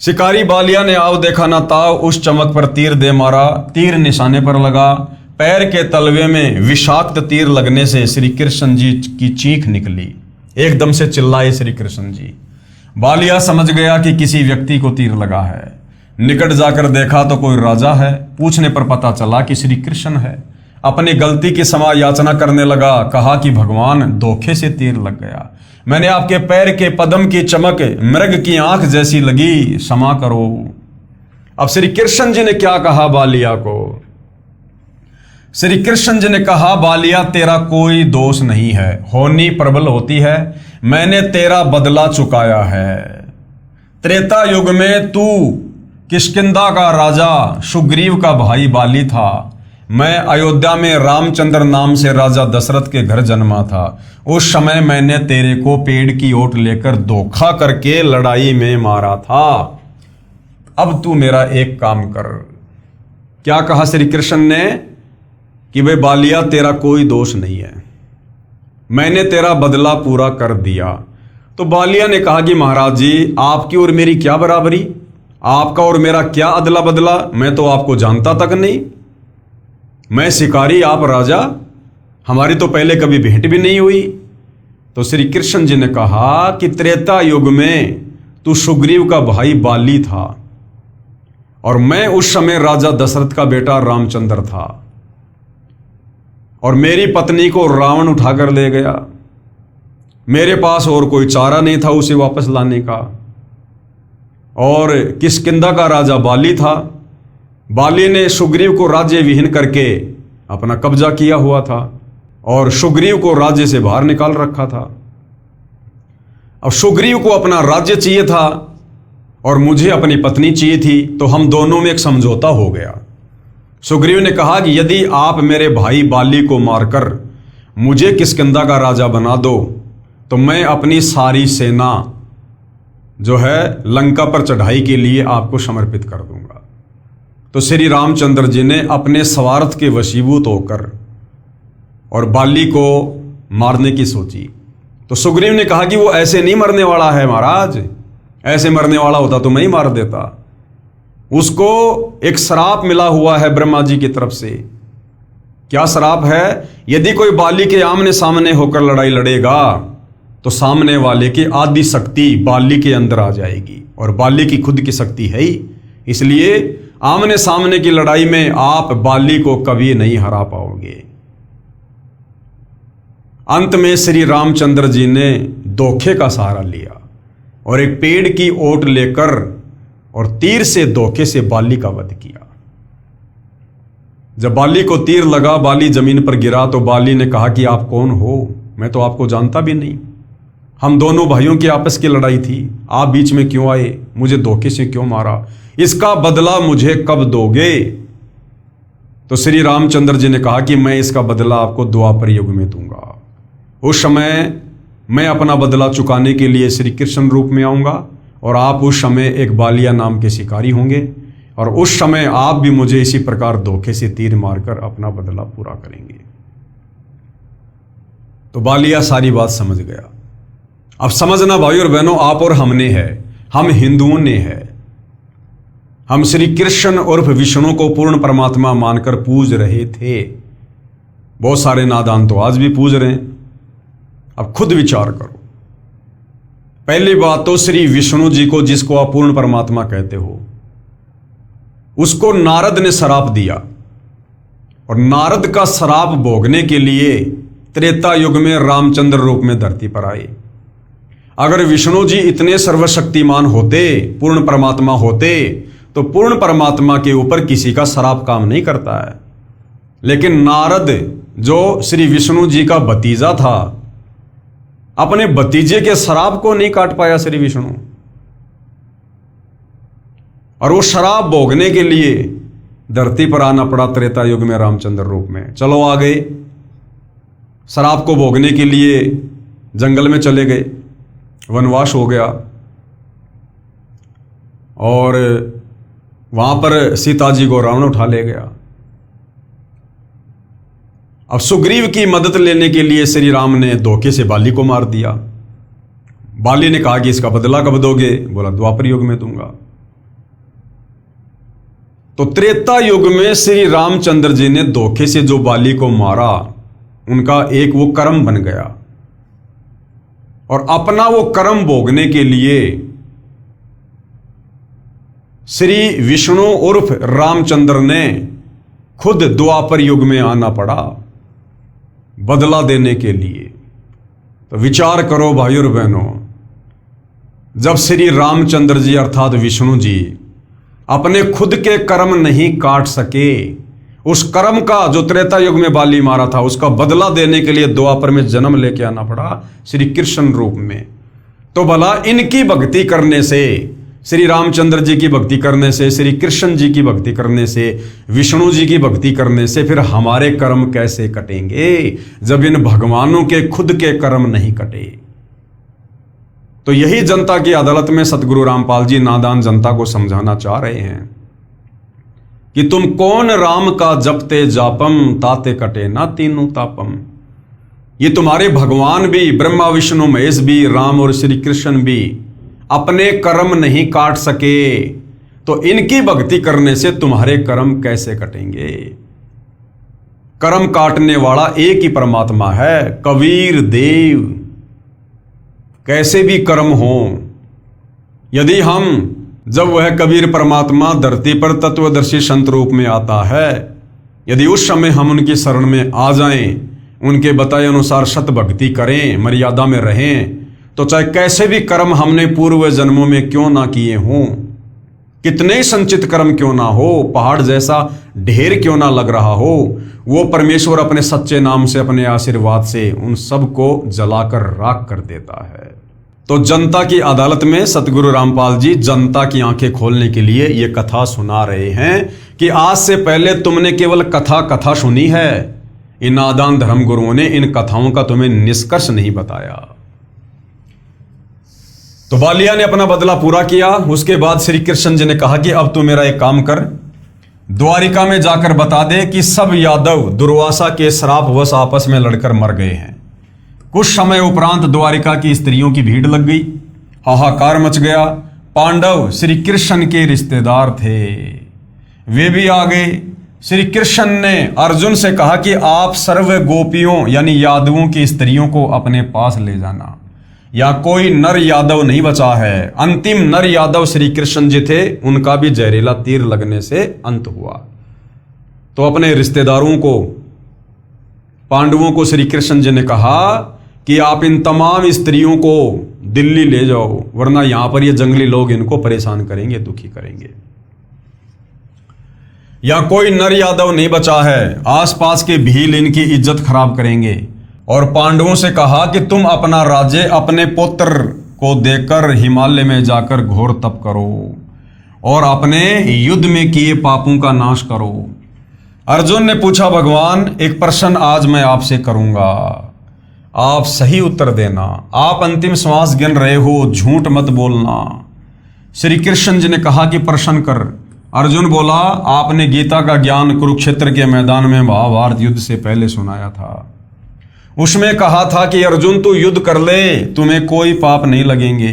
शिकारी बालिया ने आओ देखा ना ताव, उस चमक पर तीर दे मारा। तीर निशाने पर लगा। पैर के तलवे में विषाक्त तीर लगने से श्री कृष्ण जी की चीख निकली। एकदम से चिल्लाए श्री कृष्ण जी। बालिया समझ गया कि किसी व्यक्ति को तीर लगा है। निकट जाकर देखा तो कोई राजा है। पूछने पर पता चला कि श्री कृष्ण है। अपनी गलती की क्षमा याचना करने लगा। कहा कि भगवान, धोखे से तीर लग गया। मैंने आपके पैर के पद्म की चमक मृग की आंख जैसी लगी, क्षमा करो। अब श्री कृष्ण जी ने क्या कहा बालिया को? श्री कृष्ण जी ने कहा, बालिया तेरा कोई दोष नहीं है, होनी प्रबल होती है। मैंने तेरा बदला चुकाया है। त्रेता युग में तू किष्किंधा का राजा सुग्रीव का भाई बाली था। मैं अयोध्या में रामचंद्र नाम से राजा दशरथ के घर जन्मा था। उस समय मैंने तेरे को पेड़ की ओट लेकर धोखा करके लड़ाई में मारा था। अब तू मेरा एक काम कर। क्या कहा श्री कृष्ण ने? कि भाई बालिया तेरा कोई दोष नहीं है, मैंने तेरा बदला पूरा कर दिया। तो बालिया ने कहा कि महाराज जी, आपकी और मेरी क्या बराबरी, आपका और मेरा क्या अदला बदला, मैं तो आपको जानता तक नहीं। मैं शिकारी, आप राजा, हमारी तो पहले कभी भेंट भी नहीं हुई। तो श्री कृष्ण जी ने कहा कि त्रेता युग में तू सुग्रीव का भाई बाली था और मैं उस समय राजा दशरथ का बेटा रामचंद्र था, और मेरी पत्नी को रावण उठाकर ले गया। मेरे पास और कोई चारा नहीं था उसे वापस लाने का। और किष्किंधा का राजा बाली था। बाली ने सुग्रीव को राज्य विहीन करके अपना कब्जा किया हुआ था और सुग्रीव को राज्य से बाहर निकाल रखा था। अब सुग्रीव को अपना राज्य चाहिए था और मुझे अपनी पत्नी चाहिए थी, तो हम दोनों में एक समझौता हो गया। सुग्रीव ने कहा कि यदि आप मेरे भाई बाली को मारकर मुझे किष्किंधा का राजा बना दो तो मैं अपनी सारी सेना जो है लंका पर चढ़ाई के लिए आपको समर्पित कर दूंगा। तो श्री रामचंद्र जी ने अपने स्वार्थ के वशीभूत होकर और बाली को मारने की सोची। तो सुग्रीव ने कहा कि वो ऐसे नहीं मरने वाला है महाराज, ऐसे मरने वाला होता तो मैं ही मार देता। उसको एक श्राप मिला हुआ है ब्रह्मा जी की तरफ से। क्या श्राप है? यदि कोई बाली के आमने सामने होकर लड़ाई लड़ेगा तो सामने वाले की आदि शक्ति बाली के अंदर आ जाएगी, और बाली की खुद की शक्ति है ही, इसलिए आमने सामने की लड़ाई में आप बाली को कभी नहीं हरा पाओगे। अंत में श्री रामचंद्र जी ने धोखे का सहारा लिया और एक पेड़ की ओट लेकर और तीर से धोखे से बाली का वध किया। जब बाली को तीर लगा, बाली जमीन पर गिरा, तो बाली ने कहा कि आप कौन हो? मैं तो आपको जानता भी नहीं। हम दोनों भाइयों की आपस की लड़ाई थी, आप बीच में क्यों आए? मुझे धोखे से क्यों मारा? इसका बदला मुझे कब दोगे? तो श्री रामचंद्र जी ने कहा कि मैं इसका बदला आपको द्वापर युग में दूंगा। उस समय मैं अपना बदला चुकाने के लिए श्री कृष्ण रूप में आऊंगा और आप उस समय एक बालिया नाम के शिकारी होंगे, और उस समय आप भी मुझे इसी प्रकार धोखे से तीर मारकर अपना बदला पूरा करेंगे। तो बालिया सारी बात समझ गया। अब समझना भाई और बहनों, आप और हमने है, हम हिंदुओं ने है। हम श्री कृष्ण उर्फ विष्णु को पूर्ण परमात्मा मानकर पूज रहे थे। बहुत सारे नादान तो आज भी पूज रहे हैं। अब खुद विचार करो। पहली बात तो श्री विष्णु जी को, जिसको आप पूर्ण परमात्मा कहते हो, उसको नारद ने श्राप दिया, और नारद का श्राप भोगने के लिए त्रेता युग में रामचंद्र रूप में धरती पर आए। अगर विष्णु जी इतने सर्वशक्तिमान होते, पूर्ण परमात्मा होते, तो पूर्ण परमात्मा के ऊपर किसी का श्राप काम नहीं करता है। लेकिन नारद जो श्री विष्णु जी का भतीजा था, अपने भतीजे के श्राप को नहीं काट पाया श्री विष्णु, और वो श्राप भोगने के लिए धरती पर आना पड़ा त्रेता युग में रामचंद्र रूप में। चलो आ गए, श्राप को भोगने के लिए जंगल में चले गए, वनवास हो गया, और वहां पर सीता जी को रावण उठा ले गया। अब सुग्रीव की मदद लेने के लिए श्री राम ने धोखे से बाली को मार दिया। बाली ने कहा कि इसका बदला कब दोगे? बोला द्वापर युग में दूंगा। तो त्रेता युग में श्री रामचंद्र जी ने धोखे से जो बाली को मारा, उनका एक वो कर्म बन गया, और अपना वो कर्म भोगने के लिए श्री विष्णु उर्फ रामचंद्र ने खुद द्वापर युग में आना पड़ा बदला देने के लिए। तो विचार करो भाई और बहनों, जब श्री रामचंद्र जी अर्थात विष्णु जी अपने खुद के कर्म नहीं काट सके, उस कर्म का जो त्रेता युग में बाली मारा था, उसका बदला देने के लिए द्वापर में जन्म लेके आना पड़ा श्री कृष्ण रूप में। तो भला इनकी भक्ति करने से, श्री रामचंद्र जी की भक्ति करने से, श्री कृष्ण जी की भक्ति करने से, विष्णु जी की भक्ति करने से फिर हमारे कर्म कैसे कटेंगे, जब इन भगवानों के खुद के कर्म नहीं कटे? तो यही जनता की अदालत में सतगुरु रामपाल जी नादान जनता को समझाना चाह रहे हैं कि तुम कौन राम का जपते जापम, ताते कटे ना तीनों तापम। ये तुम्हारे भगवान भी, ब्रह्मा विष्णु महेश भी, राम और श्री कृष्ण भी अपने कर्म नहीं काट सके, तो इनकी भक्ति करने से तुम्हारे कर्म कैसे कटेंगे? कर्म काटने वाला एक ही परमात्मा है, कबीर देव। कैसे भी कर्म हो, यदि हम जब वह कबीर परमात्मा धरती पर तत्वदर्शी संत रूप में आता है, यदि उस समय हम उनकी शरण में आ जाएं, उनके बताए अनुसार सत भक्ति करें, मर्यादा में रहें, तो चाहे कैसे भी कर्म हमने पूर्व जन्मों में क्यों ना किए हों, कितने ही संचित कर्म क्यों ना हो, पहाड़ जैसा ढेर क्यों ना लग रहा हो, वो परमेश्वर अपने सच्चे नाम से, अपने आशीर्वाद से उन सबको जलाकर राख कर देता है। तो जनता की अदालत में सतगुरु रामपाल जी जनता की आंखें खोलने के लिए ये कथा सुना रहे हैं कि आज से पहले तुमने केवल कथा सुनी है, इन नादान धर्म गुरुओं ने इन कथाओं का तुम्हें निष्कर्ष नहीं बताया। तो बालिया ने अपना बदला पूरा किया। उसके बाद श्री कृष्ण जी ने कहा कि अब तू मेरा एक काम कर, द्वारिका में जाकर बता दे कि सब यादव दुर्वासा के श्रापवश आपस में लड़कर मर गए हैं। कुछ समय उपरांत द्वारिका की स्त्रियों की भीड़ लग गई, हाहाकार मच गया। पांडव श्री कृष्ण के रिश्तेदार थे, वे भी आ गए। श्री कृष्ण ने अर्जुन से कहा कि आप सर्व गोपियों यानी यादवों की स्त्रियों को अपने पास ले जाना, या कोई नर यादव नहीं बचा है। अंतिम नर यादव श्री कृष्ण जी थे, उनका भी जहरीला तीर लगने से अंत हुआ। तो अपने रिश्तेदारों को, पांडवों को श्री कृष्ण जी ने कहा कि आप इन तमाम स्त्रियों को दिल्ली ले जाओ, वरना यहां पर ये जंगली लोग इनको परेशान करेंगे, दुखी करेंगे। या कोई नर यादव नहीं बचा है, आसपास के भील इनकी इज्जत खराब करेंगे। और पांडवों से कहा कि तुम अपना राज्य अपने पुत्र को देकर हिमालय में जाकर घोर तप करो और अपने युद्ध में किए पापों का नाश करो। अर्जुन ने पूछा, भगवान एक प्रश्न आज मैं आपसे करूंगा, आप सही उत्तर देना। आप अंतिम श्वास गिन रहे हो, झूठ मत बोलना। श्री कृष्ण जी ने कहा कि प्रश्न कर। अर्जुन बोला, आपने गीता का ज्ञान कुरुक्षेत्र के मैदान में महाभारत युद्ध से पहले सुनाया था। उसमें कहा था कि अर्जुन तू युद्ध कर ले, तुम्हें कोई पाप नहीं लगेंगे,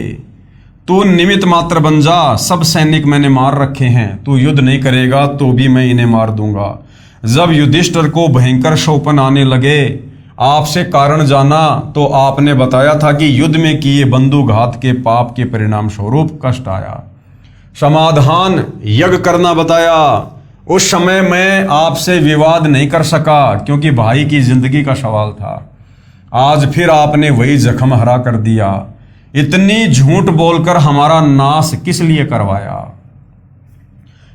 तू निमित्त मात्र बन जा, सब सैनिक मैंने मार रखे हैं, तू युद्ध नहीं करेगा तो भी मैं इन्हें मार दूंगा। जब युधिष्ठिर को भयंकर शोपन आने लगे, आपसे कारण जाना तो आपने बताया था कि युद्ध में किए बंधुघात के पाप के परिणाम स्वरूप कष्ट आया। समाधान यज्ञ करना बताया। उस समय मैं आपसे विवाद नहीं कर सका क्योंकि भाई की जिंदगी का सवाल था। आज फिर आपने वही जख्म हरा कर दिया। इतनी झूठ बोलकर हमारा नाश किस लिए करवाया?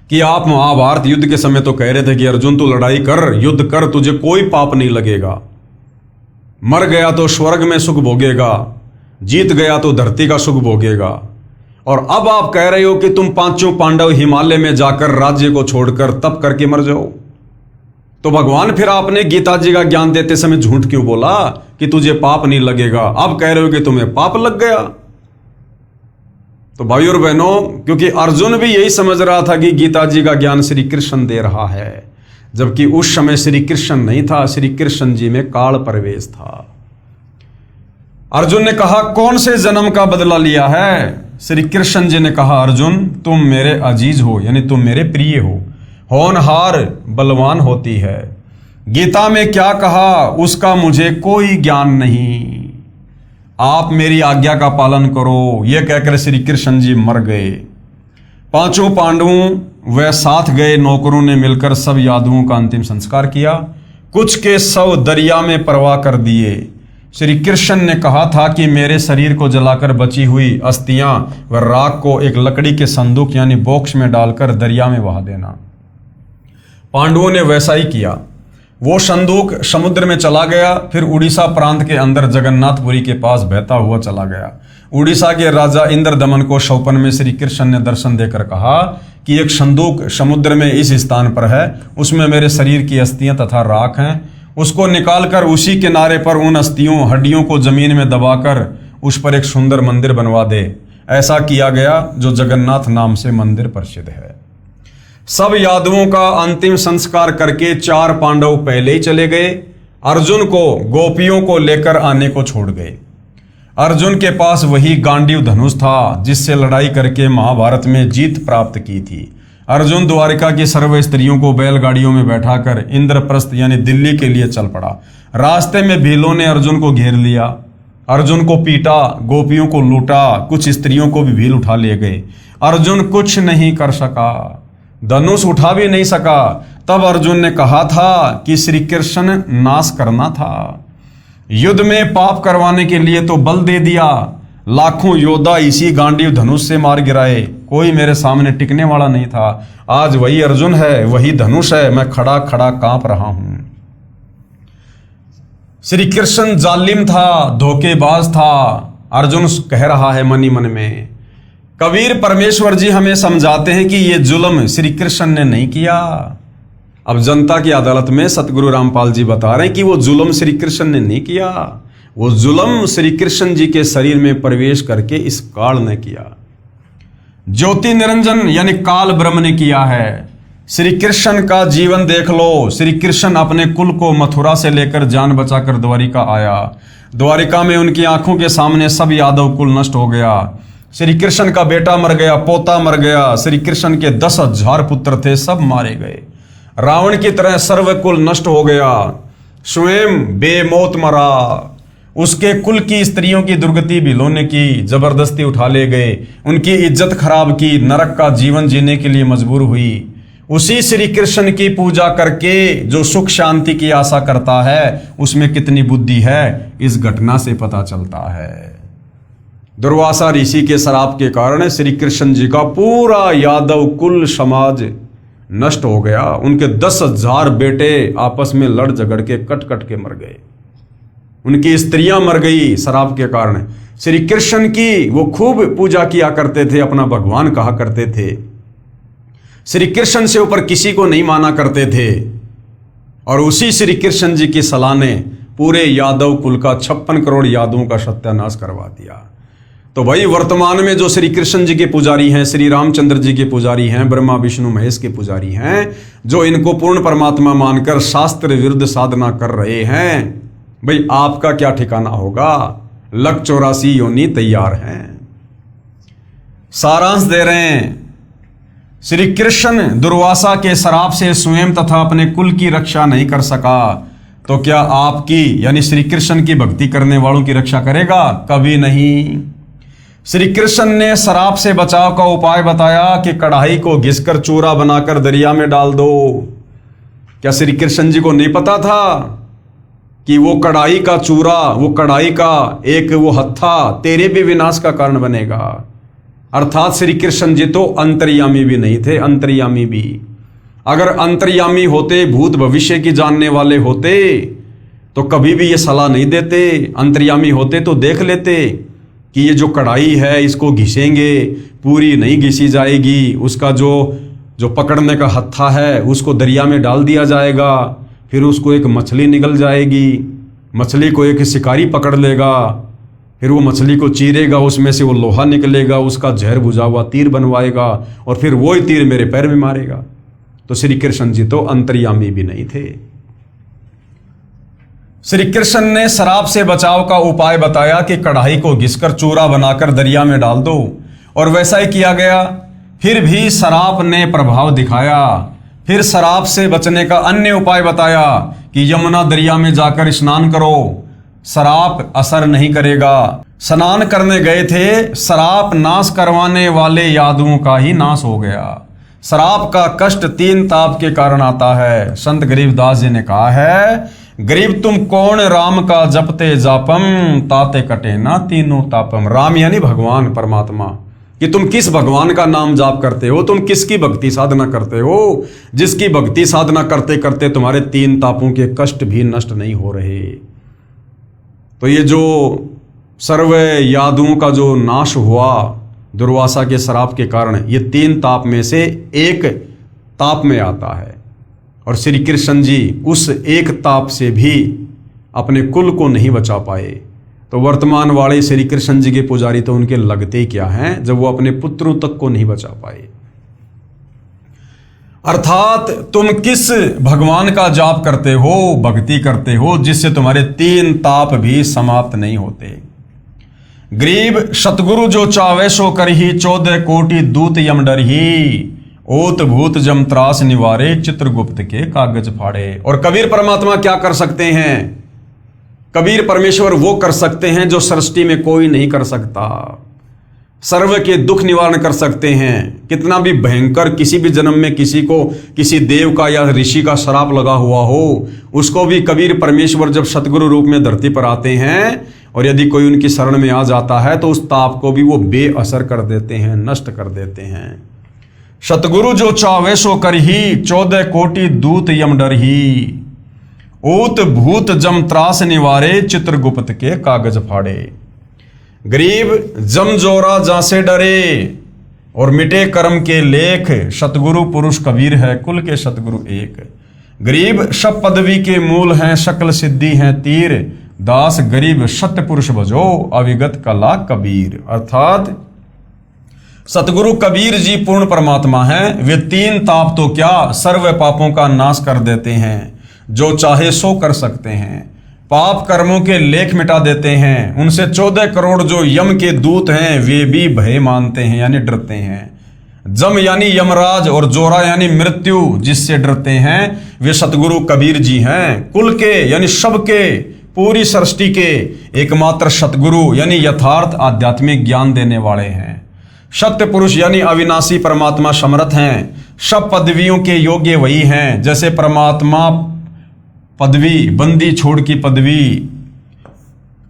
कि आप महाभारत युद्ध के समय तो कह रहे थे कि अर्जुन तू लड़ाई कर, युद्ध कर, तुझे कोई पाप नहीं लगेगा, मर गया तो स्वर्ग में सुख भोगेगा, जीत गया तो धरती का सुख भोगेगा। और अब आप कह रहे हो कि तुम पांचों पांडव हिमालय में जाकर राज्य को छोड़कर तप करके मर जाओ। तो भगवान फिर आपने गीता जी का ज्ञान देते समय झूठ क्यों बोला कि तुझे पाप नहीं लगेगा? अब कह रहे हो कि तुम्हें पाप लग गया। तो भाइयों और बहनों, क्योंकि अर्जुन भी यही समझ रहा था कि गीता जी का ज्ञान श्री कृष्ण दे रहा है, जबकि उस समय श्री कृष्ण नहीं था, श्री कृष्ण जी में काल प्रवेश था। अर्जुन ने कहा, कौन से जन्म का बदला लिया है? श्री कृष्ण जी ने कहा, अर्जुन तुम मेरे अजीज हो, यानी तुम मेरे प्रिय हो, होनहार बलवान होती है। गीता में क्या कहा उसका मुझे कोई ज्ञान नहीं, आप मेरी आज्ञा का पालन करो। यह कहकर श्री कृष्ण जी मर गए। पांचों पांडवों व साथ गए नौकरों ने मिलकर सब यादवों का अंतिम संस्कार किया। कुछ के शव दरिया में प्रवाह कर दिए। श्री कृष्ण ने कहा था कि मेरे शरीर को जलाकर बची हुई अस्थियां व राख को एक लकड़ी के संदूक यानी बॉक्स में डालकर दरिया में बहा देना। पांडवों ने वैसा ही किया। वो संदूक समुद्र में चला गया, फिर उड़ीसा प्रांत के अंदर जगन्नाथपुरी के पास बहता हुआ चला गया। उड़ीसा के राजा इंद्रदमन को शौपन में श्री कृष्ण ने दर्शन देकर कहा कि एक संदूक समुद्र में इस स्थान पर है, उसमें मेरे शरीर की अस्थियां तथा राख हैं, उसको निकालकर उसी किनारे पर उन अस्थियों हड्डियों को जमीन में दबाकर उस पर एक सुंदर मंदिर बनवा दे। ऐसा किया गया, जो जगन्नाथ नाम से मंदिर प्रसिद्ध है। सब यादवों का अंतिम संस्कार करके 4 पांडव पहले ही चले गए। अर्जुन को गोपियों को लेकर आने को छोड़ गए। अर्जुन के पास वही गांडीव धनुष था जिससे लड़ाई करके महाभारत में जीत प्राप्त की थी। अर्जुन द्वारिका की सर्व स्त्रियों को बैलगाड़ियों में बैठाकर इंद्रप्रस्थ यानी दिल्ली के लिए चल पड़ा। रास्ते में भीलों ने अर्जुन को घेर लिया। अर्जुन को पीटा, गोपियों को लूटा, कुछ स्त्रियों को भी भील उठा ले गए। अर्जुन कुछ नहीं कर सका, धनुष उठा भी नहीं सका। तब अर्जुन ने कहा था कि श्री कृष्ण नाश करना था, युद्ध में पाप करवाने के लिए तो बल दे दिया। लाखों योद्धा इसी गांडीव धनुष से मार गिराए, कोई मेरे सामने टिकने वाला नहीं था। आज वही अर्जुन है, वही धनुष है, मैं खड़ा खड़ा कांप रहा हूं। श्री कृष्ण जालिम था, धोखेबाज था, अर्जुन कह रहा है मन ही मन में। कबीर परमेश्वर जी हमें समझाते हैं कि ये जुल्म श्री कृष्ण ने नहीं किया। अब जनता की अदालत में सतगुरु रामपाल जी बता रहे हैं कि वो जुल्म श्री कृष्ण ने नहीं किया, वो जुल्म श्री कृष्ण जी के शरीर में प्रवेश करके इस काल ने किया। ज्योति निरंजन यानी काल ब्रह्म ने किया है। श्री कृष्ण का जीवन देख लो। श्री कृष्ण अपने कुल को मथुरा से लेकर जान बचाकर द्वारिका आया। द्वारिका में उनकी आंखों के सामने सब यादव कुल नष्ट हो गया। श्री कृष्ण का बेटा मर गया, पोता मर गया। श्री कृष्ण के 10,000 पुत्र थे, सब मारे गए। रावण की तरह सर्व कुल नष्ट हो गया, स्वयं बेमौत मरा। उसके कुल की स्त्रियों की दुर्गति भिलोने की, जबरदस्ती उठा ले गए, उनकी इज्जत खराब की, नरक का जीवन जीने के लिए मजबूर हुई। उसी श्री कृष्ण की पूजा करके जो सुख शांति की आशा करता है उसमें कितनी बुद्धि है, इस घटना से पता चलता है। दुर्वासा ऋषि के श्राप के कारण श्री कृष्ण जी का पूरा यादव कुल समाज नष्ट हो गया। उनके 10,000 बेटे आपस में लड़ झगड़ के कट कट के मर गए। उनकी स्त्रियां मर गई श्राप के कारण। श्री कृष्ण की वो खूब पूजा किया करते थे, अपना भगवान कहा करते थे। श्री कृष्ण से ऊपर किसी को नहीं माना करते थे। और उसी श्री कृष्ण जी की सलाह ने पूरे यादव कुल का 56 करोड़ यादवों का सत्यानाश करवा दिया। तो भाई वर्तमान में जो श्री कृष्ण जी के पुजारी हैं, श्री रामचंद्र जी के पुजारी हैं, ब्रह्मा विष्णु महेश के पुजारी हैं, जो इनको पूर्ण परमात्मा मानकर शास्त्र विरुद्ध साधना कर रहे हैं, भाई आपका क्या ठिकाना होगा। लक 84 योनि तैयार हैं। सारांश दे रहे हैं, श्री कृष्ण दुर्वासा के श्राप से स्वयं तथा अपने कुल की रक्षा नहीं कर सका, तो क्या आपकी यानी श्री कृष्ण की भक्ति करने वालों की रक्षा करेगा? कभी नहीं। श्री कृष्ण ने श्राप से बचाव का उपाय बताया कि कढ़ाई को घिसकर चूरा बनाकर दरिया में डाल दो। क्या श्री कृष्ण जी को नहीं पता था कि वो कढ़ाई का चूरा, वो कढ़ाई का एक वो हत्था तेरे भी विनाश का कारण बनेगा? अर्थात श्री कृष्ण जी तो अंतर्यामी भी नहीं थे, अंतर्यामी भी। अगर अंतर्यामी होते, भूत भविष्य की जानने वाले होते, तो कभी भी ये सलाह नहीं देते। अंतर्यामी होते तो देख लेते कि ये जो कढ़ाई है इसको घिसेंगे, पूरी नहीं घिसी जाएगी, उसका जो पकड़ने का हत्था है उसको दरिया में डाल दिया जाएगा, फिर उसको एक मछली निकल जाएगी, मछली को एक शिकारी पकड़ लेगा, फिर वो मछली को चीरेगा, उसमें से वो लोहा निकलेगा, उसका जहर बुझा हुआ तीर बनवाएगा और फिर वो ही तीर मेरे पैर में मारेगा। तो श्री कृष्ण जी तो अंतर्यामी भी नहीं थे। श्री कृष्ण ने श्राप से बचाव का उपाय बताया कि कढ़ाई को घिसकर चूरा बनाकर दरिया में डाल दो, और वैसा ही किया गया। फिर भी श्राप ने प्रभाव दिखाया। फिर श्राप से बचने का अन्य उपाय बताया कि यमुना दरिया में जाकर स्नान करो, श्राप असर नहीं करेगा। स्नान करने गए थे, श्राप नाश करवाने वाले यादवों का ही नाश हो गया। श्राप का कष्ट 3 ताप के कारण आता है। संत गरीबदास जी ने कहा है, गरीब तुम कौन राम का जपते जापम, ताते कटे ना तीनों तापम। राम यानी भगवान परमात्मा, कि तुम किस भगवान का नाम जाप करते हो, तुम किसकी भक्ति साधना करते हो, जिसकी भक्ति साधना करते करते तुम्हारे 3 तापों के कष्ट भी नष्ट नहीं हो रहे। तो ये जो सर्व यादवों का जो नाश हुआ दुर्वासा के श्राप के कारण, ये 3 ताप में से एक ताप में आता है। और श्री कृष्ण जी उस एक ताप से भी अपने कुल को नहीं बचा पाए। तो वर्तमान वाले श्री कृष्ण जी के पुजारी तो उनके लगते क्या हैं जब वो अपने पुत्रों तक को नहीं बचा पाए। अर्थात तुम किस भगवान का जाप करते हो, भक्ति करते हो, जिससे तुम्हारे 3 ताप भी समाप्त नहीं होते। गरीब सतगुरु जो चावे सो करही, 14 कोटि दूत यम डरही, ओत भूत जम त्रास निवारे, चित्रगुप्त के कागज फाड़े। और कबीर परमात्मा क्या कर सकते हैं? कबीर परमेश्वर वो कर सकते हैं जो सृष्टि में कोई नहीं कर सकता। सर्व के दुख निवारण कर सकते हैं। कितना भी भयंकर किसी भी जन्म में किसी को किसी देव का या ऋषि का श्राप लगा हुआ हो, उसको भी कबीर परमेश्वर जब सतगुरु रूप में धरती पर आते हैं और यदि कोई उनकी शरण में आ जाता है तो उस ताप को भी वो बेअसर कर देते हैं, नष्ट कर देते हैं। सतगुरु जो चावे सो करही, 14 कोटि दूत यम डरही। ऊत भूत जम त्रास निवारे, चित्रगुप्त के कागज फाड़े। गरीब जम जोरा जासे डरे और मिटे कर्म के लेख, सतगुरु पुरुष कबीर है कुल के सतगुरु एक। गरीब सब पदवी के मूल हैं, शकल सिद्धि हैं तीर। दास गरीब सत्य पुरुष भजो, अविगत कला कबीर। अर्थात सतगुरु कबीर जी पूर्ण परमात्मा हैं। वे 3 ताप तो क्या सर्व पापों का नाश कर देते हैं। जो चाहे सो कर सकते हैं। पाप कर्मों के लेख मिटा देते हैं। उनसे 14 करोड़ जो यम के दूत हैं वे भी भय मानते हैं यानी डरते हैं। जम यानी यमराज और जोरा यानी मृत्यु जिससे डरते हैं वे सतगुरु कबीर जी हैं। कुल के यानी सबके, पूरी सृष्टि के एकमात्र सतगुरु यानी यथार्थ आध्यात्मिक ज्ञान देने वाले हैं। सत्य पुरुष यानी अविनाशी परमात्मा समर्थ हैं। सब पदवियों के योग्य वही हैं। जैसे परमात्मा पदवी, बंदी छोड़ की पदवी,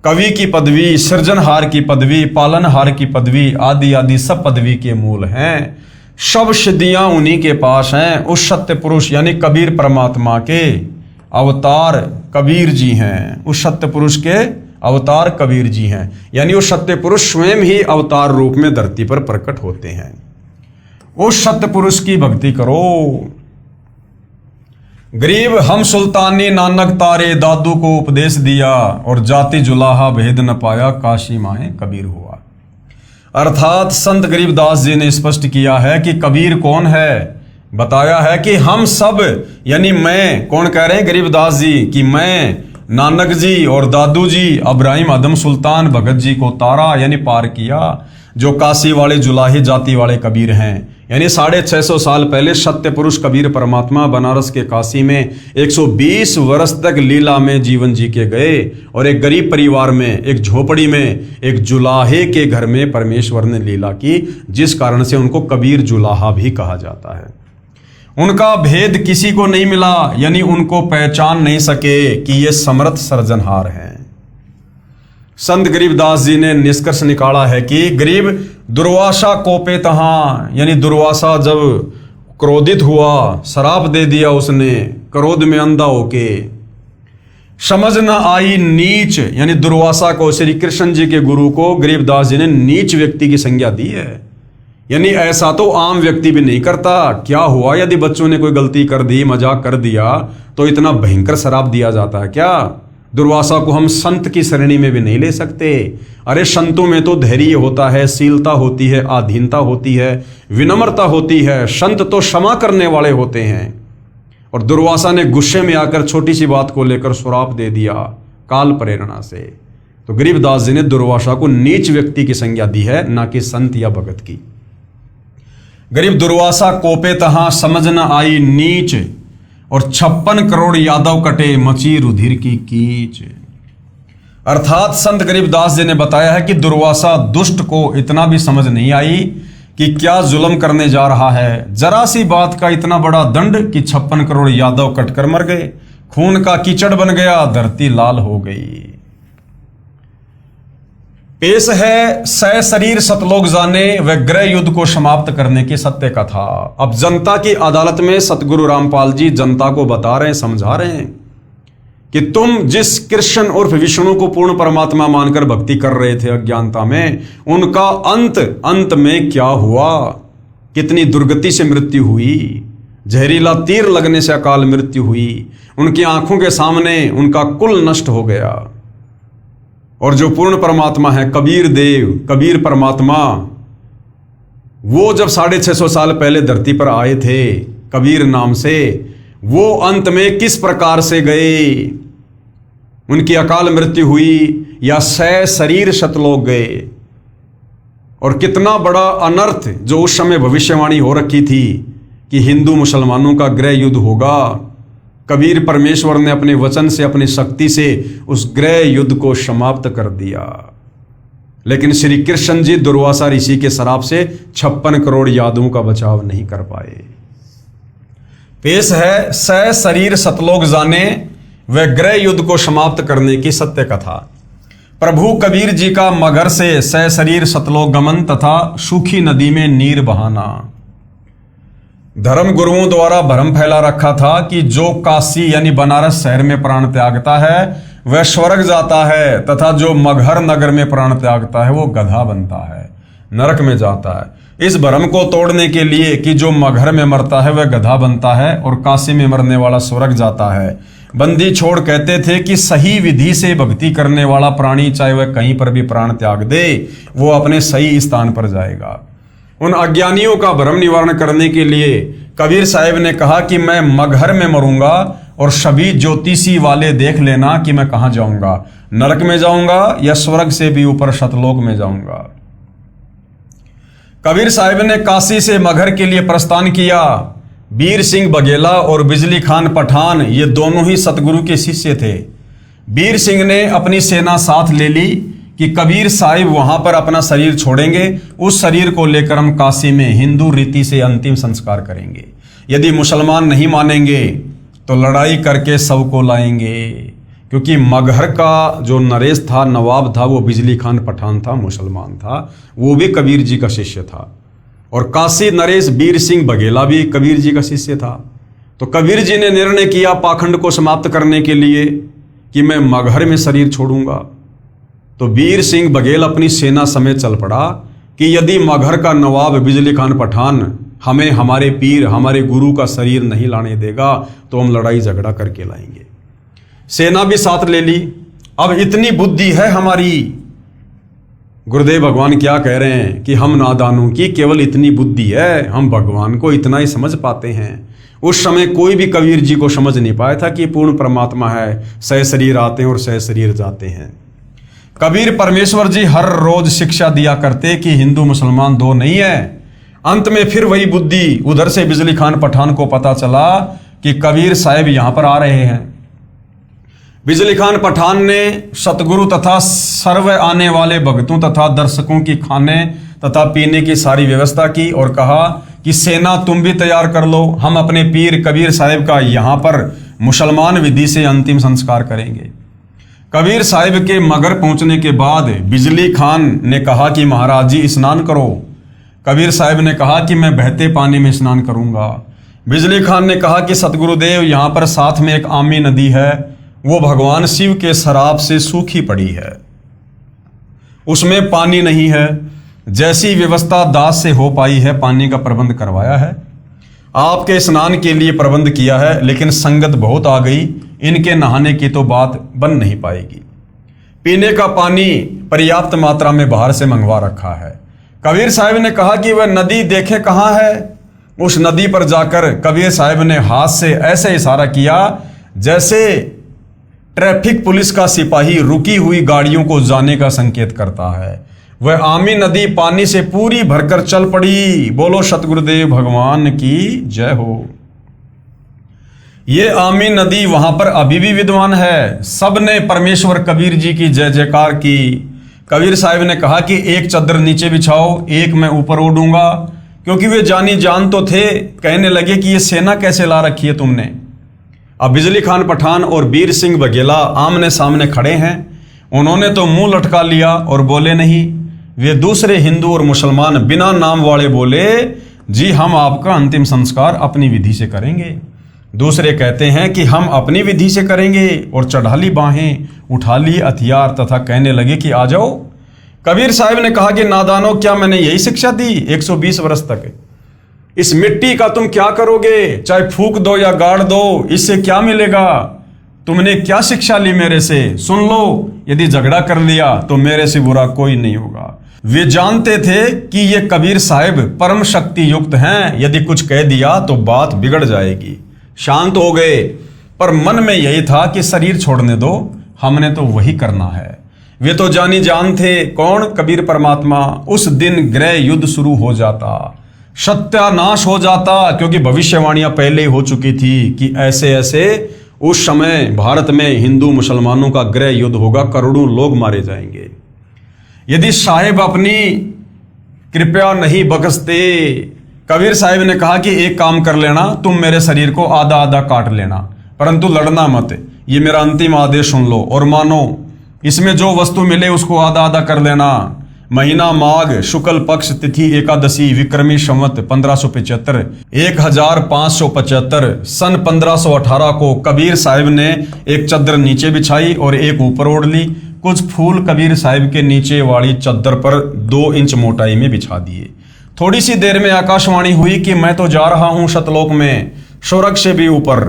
कवि की पदवी, सृजनहार की पदवी, पालनहार की पदवी आदि आदि सब पदवी के मूल हैं। सब सिद्धियां उन्हीं के पास हैं। उस सत्य पुरुष यानी कबीर परमात्मा के अवतार कबीर जी हैं। उस सत्य पुरुष के अवतार कबीर जी हैं, यानी वो सत्य पुरुष स्वयं ही अवतार रूप में धरती पर प्रकट होते हैं। उस सत्य पुरुष की भक्ति करो। गरीब हम सुल्तानी नानक तारे, दादू को उपदेश दिया और जाति जुलाहा भेद न पाया, काशी माए कबीर हुआ। अर्थात संत गरीबदास जी ने स्पष्ट किया है कि कबीर कौन है। बताया है कि हम सब यानी मैं, कौन कह रहे हैं गरीबदास जी, कि मैं, नानक जी और दादू जी इब्राहिम आदम सुल्तान भगत जी को तारा यानी पार किया। जो काशी वाले जुलाही जाति वाले कबीर हैं, यानी 650 साल पहले सत्य पुरुष कबीर परमात्मा बनारस के काशी में 120 वर्ष तक लीला में जीवन जी के गए और एक गरीब परिवार में, एक झोपड़ी में, एक जुलाहे के घर में परमेश्वर ने लीला की, जिस कारण से उनको कबीर जुलाहा भी कहा जाता है। उनका भेद किसी को नहीं मिला, यानी उनको पहचान नहीं सके कि ये समर्थ सृजनहार हैं। संत गरीबदास जी ने निष्कर्ष निकाला है कि गरीब दुर्वासा कोपे तहां, यानी दुर्वासा जब क्रोधित हुआ, श्राप दे दिया उसने क्रोध में अंधा होके। समझ न आई नीच, यानी दुर्वासा को, श्री कृष्ण जी के गुरु को गरीबदास जी ने नीच व्यक्ति की संज्ञा दी है। यानी ऐसा तो आम व्यक्ति भी नहीं करता। क्या हुआ यदि बच्चों ने कोई गलती कर दी, मजाक कर दिया, तो इतना भयंकर श्राप दिया जाता है क्या? दुर्वासा को हम संत की श्रेणी में भी नहीं ले सकते। अरे संतों में तो धैर्य होता है, शीलता होती है, आधीनता होती है, विनम्रता होती है। संत तो क्षमा करने वाले होते हैं। और दुर्वासा ने गुस्से में आकर छोटी सी बात को लेकर श्राप दे दिया काल प्रेरणा से। तो गरीबदास जी ने दुर्वासा को नीच व्यक्ति की संज्ञा दी है, ना कि संत या भगत की। गरीब दुर्वासा कोपे तहां, समझ न आई नीच, और 56 करोड़ यादव कटे, मची रुधिर की कीच। अर्थात संत गरीबदास जी ने बताया है कि दुर्वासा दुष्ट को इतना भी समझ नहीं आई कि क्या जुल्म करने जा रहा है। जरा सी बात का इतना बड़ा दंड कि 56 करोड़ यादव कटकर मर गए, खून का कीचड़ बन गया, धरती लाल हो गई। पेश है सशरीर सतलोक जाने व गृह युद्ध को समाप्त करने की सत्य कथा। अब जनता की अदालत में सतगुरु रामपाल जी जनता को बता रहे हैं, समझा रहे हैं कि तुम जिस कृष्ण उर्फ विष्णु को पूर्ण परमात्मा मानकर भक्ति कर रहे थे अज्ञानता में, उनका अंत में क्या हुआ? कितनी दुर्गति से मृत्यु हुई, जहरीला तीर लगने से अकाल मृत्यु हुई, उनकी आंखों के सामने उनका कुल नष्ट हो गया। और जो पूर्ण परमात्मा है कबीर देव, कबीर परमात्मा, वो जब 650 साल पहले धरती पर आए थे कबीर नाम से, वो अंत में किस प्रकार से गए? उनकी अकाल मृत्यु हुई या सशरीर सतलोक गए? और कितना बड़ा अनर्थ जो उस समय भविष्यवाणी हो रखी थी कि हिंदू मुसलमानों का गृह युद्ध होगा, कबीर परमेश्वर ने अपने वचन से, अपनी शक्ति से उस गृह युद्ध को समाप्त कर दिया। लेकिन श्री कृष्ण जी दुर्वासा ऋषि के श्राप से 56 करोड़ यादवों का बचाव नहीं कर पाए। पेश है सह शरीर सतलोक जाने व गृह युद्ध को समाप्त करने की सत्य कथा। प्रभु कबीर जी का मगर से सह शरीर सतलोक गमन तथा सूखी नदी में नीर बहाना। धर्म गुरुओं द्वारा भ्रम फैला रखा था कि जो काशी यानी बनारस शहर में प्राण त्यागता है वह स्वर्ग जाता है, तथा जो मगहर नगर में प्राण त्यागता है वो गधा बनता है, नरक में जाता है। इस भ्रम को तोड़ने के लिए कि जो मगहर में मरता है वह गधा बनता है और काशी में मरने वाला स्वर्ग जाता है, बंदी छोड़ कहते थे कि सही विधि से भक्ति करने वाला प्राणी चाहे वह कहीं पर भी प्राण त्याग दे वो अपने सही स्थान पर जाएगा। उन अज्ञानियों का भ्रम निवारण करने के लिए कबीर साहिब ने कहा कि मैं मगहर में मरूंगा और सभी ज्योतिषी वाले देख लेना कि मैं कहां जाऊंगा, नरक में जाऊंगा या स्वर्ग से भी ऊपर सतलोक में जाऊंगा। कबीर साहिब ने काशी से मगहर के लिए प्रस्थान किया। वीर सिंह बघेला और बिजली खान पठान ये दोनों ही सतगुरु के शिष्य थे। वीर सिंह ने अपनी सेना साथ ले ली कि कबीर साहिब वहां पर अपना शरीर छोड़ेंगे, उस शरीर को लेकर हम काशी में हिंदू रीति से अंतिम संस्कार करेंगे। यदि मुसलमान नहीं मानेंगे तो लड़ाई करके सबको लाएंगे, क्योंकि मगहर का जो नरेश था, नवाब था, वो बिजली खान पठान था, मुसलमान था, वो भी कबीर जी का शिष्य था। और काशी नरेश वीर सिंह बघेला भी कबीर जी का शिष्य था। तो कबीर जी ने निर्णय किया पाखंड को समाप्त करने के लिए कि मैं मगहर में शरीर छोड़ूंगा। तो वीर सिंह बघेल अपनी सेना समेत चल पड़ा कि यदि मगहर का नवाब बिजली खान पठान हमें हमारे पीर, हमारे गुरु का शरीर नहीं लाने देगा तो हम लड़ाई झगड़ा करके लाएंगे। सेना भी साथ ले ली। अब इतनी बुद्धि है हमारी, गुरुदेव भगवान क्या कह रहे हैं कि हम नादानों की केवल इतनी बुद्धि है, हम भगवान को इतना ही समझ पाते हैं। उस समय कोई भी कबीर जी को समझ नहीं पाया था कि पूर्ण परमात्मा है, सह शरीर आते हैं और सह शरीर जाते हैं। कबीर परमेश्वर जी हर रोज शिक्षा दिया करते कि हिंदू मुसलमान दो नहीं है। अंत में फिर वही बुद्धि, उधर से बिजली खान पठान को पता चला कि कबीर साहिब यहां पर आ रहे हैं। बिजली खान पठान ने सतगुरु तथा सर्व आने वाले भक्तों तथा दर्शकों की खाने तथा पीने की सारी व्यवस्था की और कहा कि सेना तुम भी तैयार कर लो, हम अपने पीर कबीर साहिब का यहाँ पर मुसलमान विधि से अंतिम संस्कार करेंगे। कबीर साहिब के मगर पहुंचने के बाद बिजली खान ने कहा कि महाराज जी स्नान करो। कबीर साहिब ने कहा कि मैं बहते पानी में स्नान करूंगा। बिजली खान ने कहा कि सतगुरुदेव यहाँ पर साथ में एक आमी नदी है, वो भगवान शिव के शराब से सूखी पड़ी है, उसमें पानी नहीं है। जैसी व्यवस्था दास से हो पाई है पानी का प्रबंध करवाया है, आपके स्नान के लिए प्रबंध किया है, लेकिन संगत बहुत आ गई, इनके नहाने की तो बात बन नहीं पाएगी। पीने का पानी पर्याप्त मात्रा में बाहर से मंगवा रखा है। कबीर साहिब ने कहा कि वह नदी देखे कहाँ है। उस नदी पर जाकर कबीर साहिब ने हाथ से ऐसे इशारा किया जैसे ट्रैफिक पुलिस का सिपाही रुकी हुई गाड़ियों को जाने का संकेत करता है। वह आमी नदी पानी से पूरी भरकर चल पड़ी। बोलो सतगुरुदेव भगवान की जय हो। ये आमी नदी वहां पर अभी भी विद्वान है। सबने परमेश्वर कबीर जी की जय जयकार की। कबीर साहिब ने कहा कि एक चादर नीचे बिछाओ, एक मैं ऊपर ओढ़ूंगा, क्योंकि वे जानी जान तो थे। कहने लगे कि ये सेना कैसे ला रखी है तुमने। अब बिजली खान पठान और वीर सिंह बघेला आमने सामने खड़े हैं। उन्होंने तो मुंह लटका लिया और बोले नहीं। वे दूसरे हिंदू और मुसलमान बिना नाम वाले बोले, जी हम आपका अंतिम संस्कार अपनी विधि से करेंगे। दूसरे कहते हैं कि हम अपनी विधि से करेंगे, और चढ़ा ली बाहें, उठा ली हथियार तथा कहने लगे कि आ जाओ। कबीर साहिब ने कहा कि नादानो, क्या मैंने यही शिक्षा दी 120 वर्ष तक? इस मिट्टी का तुम क्या करोगे? चाहे फूक दो या गाड़ दो, इससे क्या मिलेगा? तुमने क्या शिक्षा ली मेरे से? सुन लो, यदि झगड़ा कर लिया तो मेरे से बुरा कोई नहीं होगा। वे जानते थे कि ये कबीर साहिब परम शक्ति युक्त हैं, यदि कुछ कह दिया तो बात बिगड़ जाएगी। शांत हो गए, पर मन में यही था कि शरीर छोड़ने दो, हमने तो वही करना है। वे तो जानी जान थे। कौन? कबीर परमात्मा। उस दिन गृह युद्ध शुरू हो जाता, सत्यानाश हो जाता, क्योंकि भविष्यवाणियां पहले ही हो चुकी थी कि ऐसे ऐसे उस समय भारत में हिंदू मुसलमानों का गृह युद्ध होगा, करोड़ों लोग मारे जाएंगे। यदि साहिब अपनी कृपया नहीं बख्शते, कबीर साहिब ने कहा कि एक काम कर लेना, तुम मेरे शरीर को आधा आधा काट लेना, परंतु लड़ना मत। ये मेरा अंतिम आदेश सुन लो और मानो। इसमें जो वस्तु मिले उसको आधा आधा कर लेना। महीना माघ, शुक्ल पक्ष, तिथि एकादशी, विक्रमी संवत 1575, 1575 सन 1518 को कबीर साहिब ने एक चद्दर नीचे बिछाई और एक ऊपर ओढ़ ली। कुछ फूल कबीर साहिब के नीचे वाली चद्दर पर 2 इंच मोटाई में बिछा दिए। थोड़ी सी देर में आकाशवाणी हुई कि मैं तो जा रहा हूं सतलोक में, स्वर्ग से भी ऊपर।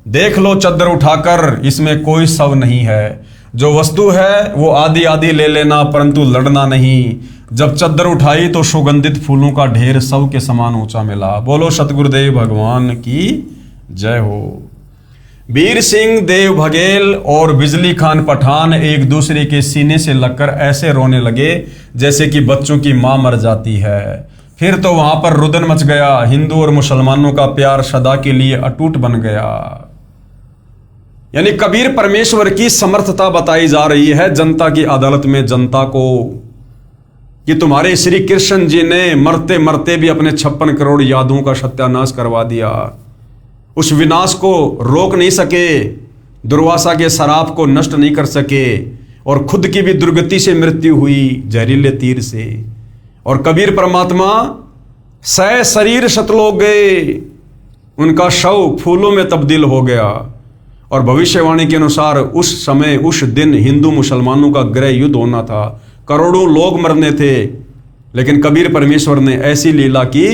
देख लो चद्दर उठाकर, इसमें कोई शव नहीं है। जो वस्तु है वो आधी आधी ले लेना, परंतु लड़ना नहीं। जब चद्दर उठाई तो सुगंधित फूलों का ढेर शव के समान ऊंचा मिला। बोलो सतगुरुदेव भगवान की जय हो। वीर सिंह देव बघेल और बिजली खान पठान एक दूसरे के सीने से लगकर ऐसे रोने लगे जैसे कि बच्चों की मां मर जाती है। फिर तो वहां पर रुदन मच गया। हिंदू और मुसलमानों का प्यार सदा के लिए अटूट बन गया। यानी कबीर परमेश्वर की समर्थता बताई जा रही है जनता की अदालत में जनता को, कि तुम्हारे श्री कृष्ण जी ने मरते मरते भी अपने 56 करोड़ यादों का सत्यानाश करवा दिया। उस विनाश को रोक नहीं सके, दुर्वासा के शराप को नष्ट नहीं कर सके, और खुद की भी दुर्गति से मृत्यु हुई जहरीले तीर से। और कबीर परमात्मा सह शरीर सतलोक गए, उनका शव फूलों में तब्दील हो गया। और भविष्यवाणी के अनुसार उस समय उस दिन हिंदू मुसलमानों का गृह युद्ध होना था, करोड़ों लोग मरने थे। लेकिन कबीर परमेश्वर ने ऐसी लीला की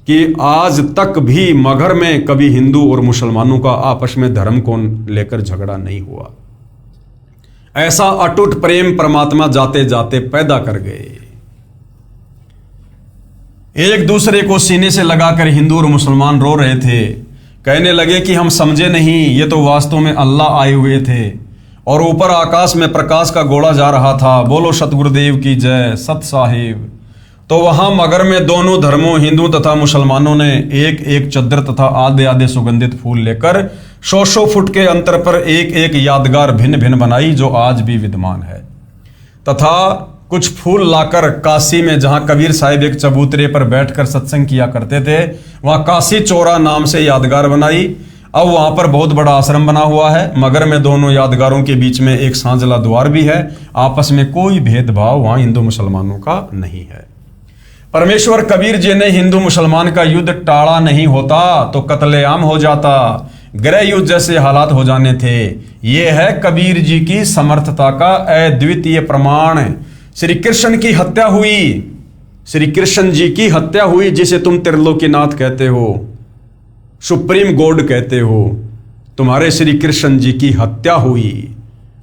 कि आज तक भी मगहर में कभी हिंदू और मुसलमानों का आपस में धर्म को लेकर झगड़ा नहीं हुआ। ऐसा अटूट प्रेम परमात्मा जाते जाते पैदा कर गए। एक दूसरे को सीने से लगाकर हिंदू और मुसलमान रो रहे थे। कहने लगे कि हम समझे नहीं, ये तो वास्तव में अल्लाह आए हुए थे। और ऊपर आकाश में प्रकाश का गोला जा रहा था। बोलो सतगुरुदेव की जय, सत साहिब। तो वहां मगर में दोनों धर्मों हिंदू तथा मुसलमानों ने एक एक चद्दर तथा आधे आधे सुगंधित फूल लेकर 100 फुट के अंतर पर एक एक यादगार भिन्न भिन्न बनाई, जो आज भी विद्यमान है। तथा कुछ फूल लाकर काशी में, जहां कबीर साहिब एक चबूतरे पर बैठकर सत्संग किया करते थे, वहां काशी चौरा नाम से यादगार बनाई। अब वहां पर बहुत बड़ा आश्रम बना हुआ है। मगर में दोनों यादगारों के बीच में एक सांझला द्वार भी है। आपस में कोई भेदभाव वहां हिंदू मुसलमानों का नहीं है। परमेश्वर कबीर जी ने हिंदू मुसलमान का युद्ध टाड़ा नहीं होता तो कत्लेआम हो जाता, गृह युद्ध जैसे हालात हो जाने थे। यह है कबीर जी की समर्थता का अद्वितीय प्रमाण। श्री कृष्ण की हत्या हुई, श्री कृष्ण जी की हत्या हुई, जिसे तुम त्रिलोकीनाथ कहते हो, सुप्रीम गॉड कहते हो। तुम्हारे श्री कृष्ण जी की हत्या हुई।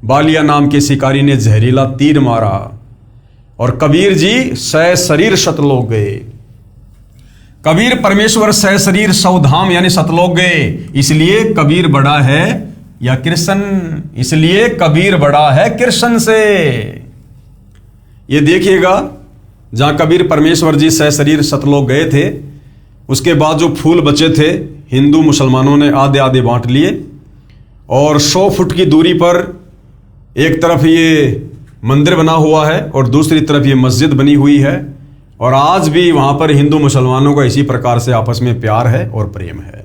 बालिया नाम के शिकारी ने जहरीला तीर मारा और कबीर जी सह शरीर सतलोक गए। कबीर परमेश्वर सह शरीर सौधाम यानी सतलोक गए। इसलिए कबीर बड़ा है या कृष्ण, इसलिए कबीर बड़ा है कृष्ण से। ये देखिएगा, जहां कबीर परमेश्वर जी सह शरीर सतलोक गए थे, उसके बाद जो फूल बचे थे हिंदू मुसलमानों ने आधे आधे बांट लिए। और 100 फुट की दूरी पर एक तरफ ये मंदिर बना हुआ है और दूसरी तरफ ये मस्जिद बनी हुई है। और आज भी वहां पर हिंदू मुसलमानों का इसी प्रकार से आपस में प्यार है और प्रेम है।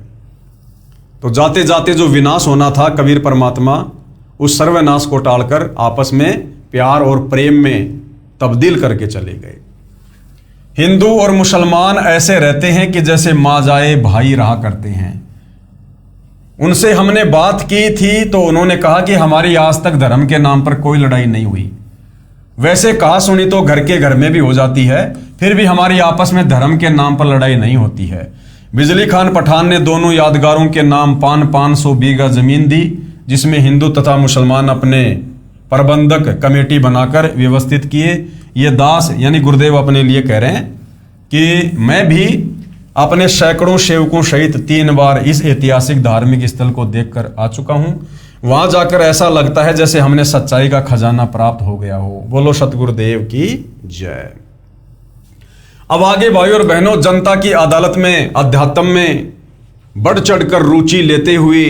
तो जाते जाते जो विनाश होना था, कबीर परमात्मा उस सर्वनाश को टालकर आपस में प्यार और प्रेम में तब्दील करके चले गए। हिंदू और मुसलमान ऐसे रहते हैं कि जैसे माँ जाए भाई रहा करते हैं। उनसे हमने बात की थी तो उन्होंने कहा कि हमारी आज तक धर्म के नाम पर कोई लड़ाई नहीं हुई। वैसे कहा सुनी तो घर के घर में भी हो जाती है, फिर भी हमारी आपस में धर्म के नाम पर लड़ाई नहीं होती है। बिजली खान पठान ने दोनों यादगारों के नाम 500 बीघा जमीन दी, जिसमें हिंदू तथा मुसलमान अपने प्रबंधक कमेटी बनाकर व्यवस्थित किए। ये दास यानी गुरुदेव अपने लिए कह रहे हैं कि मैं भी अपने सैकड़ों सेवकों सहित 3 बार इस ऐतिहासिक धार्मिक स्थल को देखकर आ चुका हूं। वहां जाकर ऐसा लगता है जैसे हमने सच्चाई का खजाना प्राप्त हो गया हो। बोलो सतगुरुदेव की जय। अब आगे भाइयों और बहनों, जनता की अदालत में अध्यात्म में बढ़ चढ़कर रुचि लेते हुए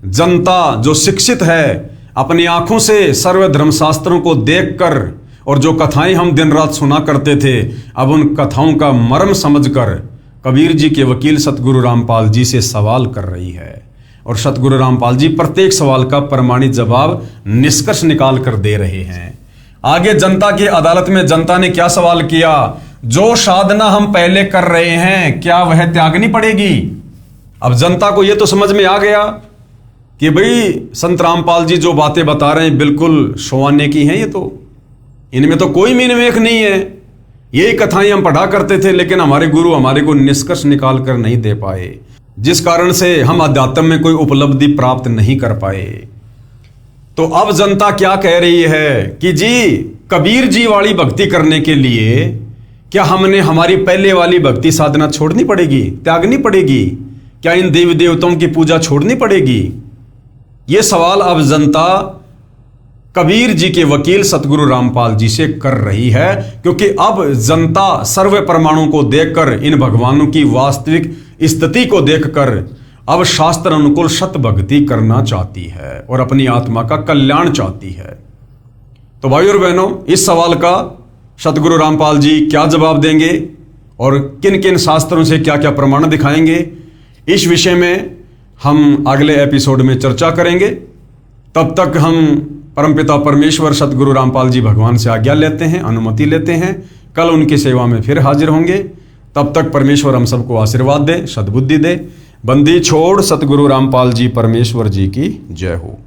जनता जो शिक्षित है अपनी आंखों से सर्व धर्मशास्त्रों को देखकर और जो कथाएं हम दिन रात सुना करते थे, अब उन कथाओं का मर्म समझकर कबीर जी के वकील सतगुरु रामपाल जी से सवाल कर रही है। और सतगुरु रामपाल जी प्रत्येक सवाल का प्रमाणित जवाब निष्कर्ष निकाल कर दे रहे हैं। आगे जनता की अदालत में जनता ने क्या सवाल किया, जो साधना हम पहले कर रहे हैं क्या वह त्यागनी पड़ेगी। अब जनता को यह तो समझ में आ गया कि भाई संत रामपाल जी जो बातें बता रहे हैं बिल्कुल सोआने की हैं, ये तो इनमें तो कोई मीनमेख नहीं है। यही कथाएं हम पढ़ा करते थे, लेकिन हमारे गुरु हमारे को निष्कर्ष निकाल कर नहीं दे पाए, जिस कारण से हम अध्यात्म में कोई उपलब्धि प्राप्त नहीं कर पाए। तो अब जनता क्या कह रही है कि जी कबीर जी वाली भक्ति करने के लिए क्या हमने हमारी पहले वाली भक्ति साधना छोड़नी पड़ेगी, त्यागनी पड़ेगी? क्या इन देवी देवताओं की पूजा छोड़नी पड़ेगी? यह सवाल अब जनता कबीर जी के वकील सतगुरु रामपाल जी से कर रही है, क्योंकि अब जनता सर्व प्रमाणों को देखकर, इन भगवानों की वास्तविक स्थिति को देखकर अब शास्त्र अनुकूल सत भक्ति करना चाहती है और अपनी आत्मा का कल्याण चाहती है। तो भाइयों और बहनों, इस सवाल का सतगुरु रामपाल जी क्या जवाब देंगे और किन किन शास्त्रों से क्या क्या प्रमाण दिखाएंगे, इस विषय में हम अगले एपिसोड में चर्चा करेंगे। तब तक हम परमपिता परमेश्वर सतगुरु रामपाल जी भगवान से आज्ञा लेते हैं, अनुमति लेते हैं। कल उनकी सेवा में फिर हाजिर होंगे। तब तक परमेश्वर हम सबको आशीर्वाद दे, सद्बुद्धि दे। बंदी छोड़ सतगुरु रामपाल जी परमेश्वर जी की जय हो।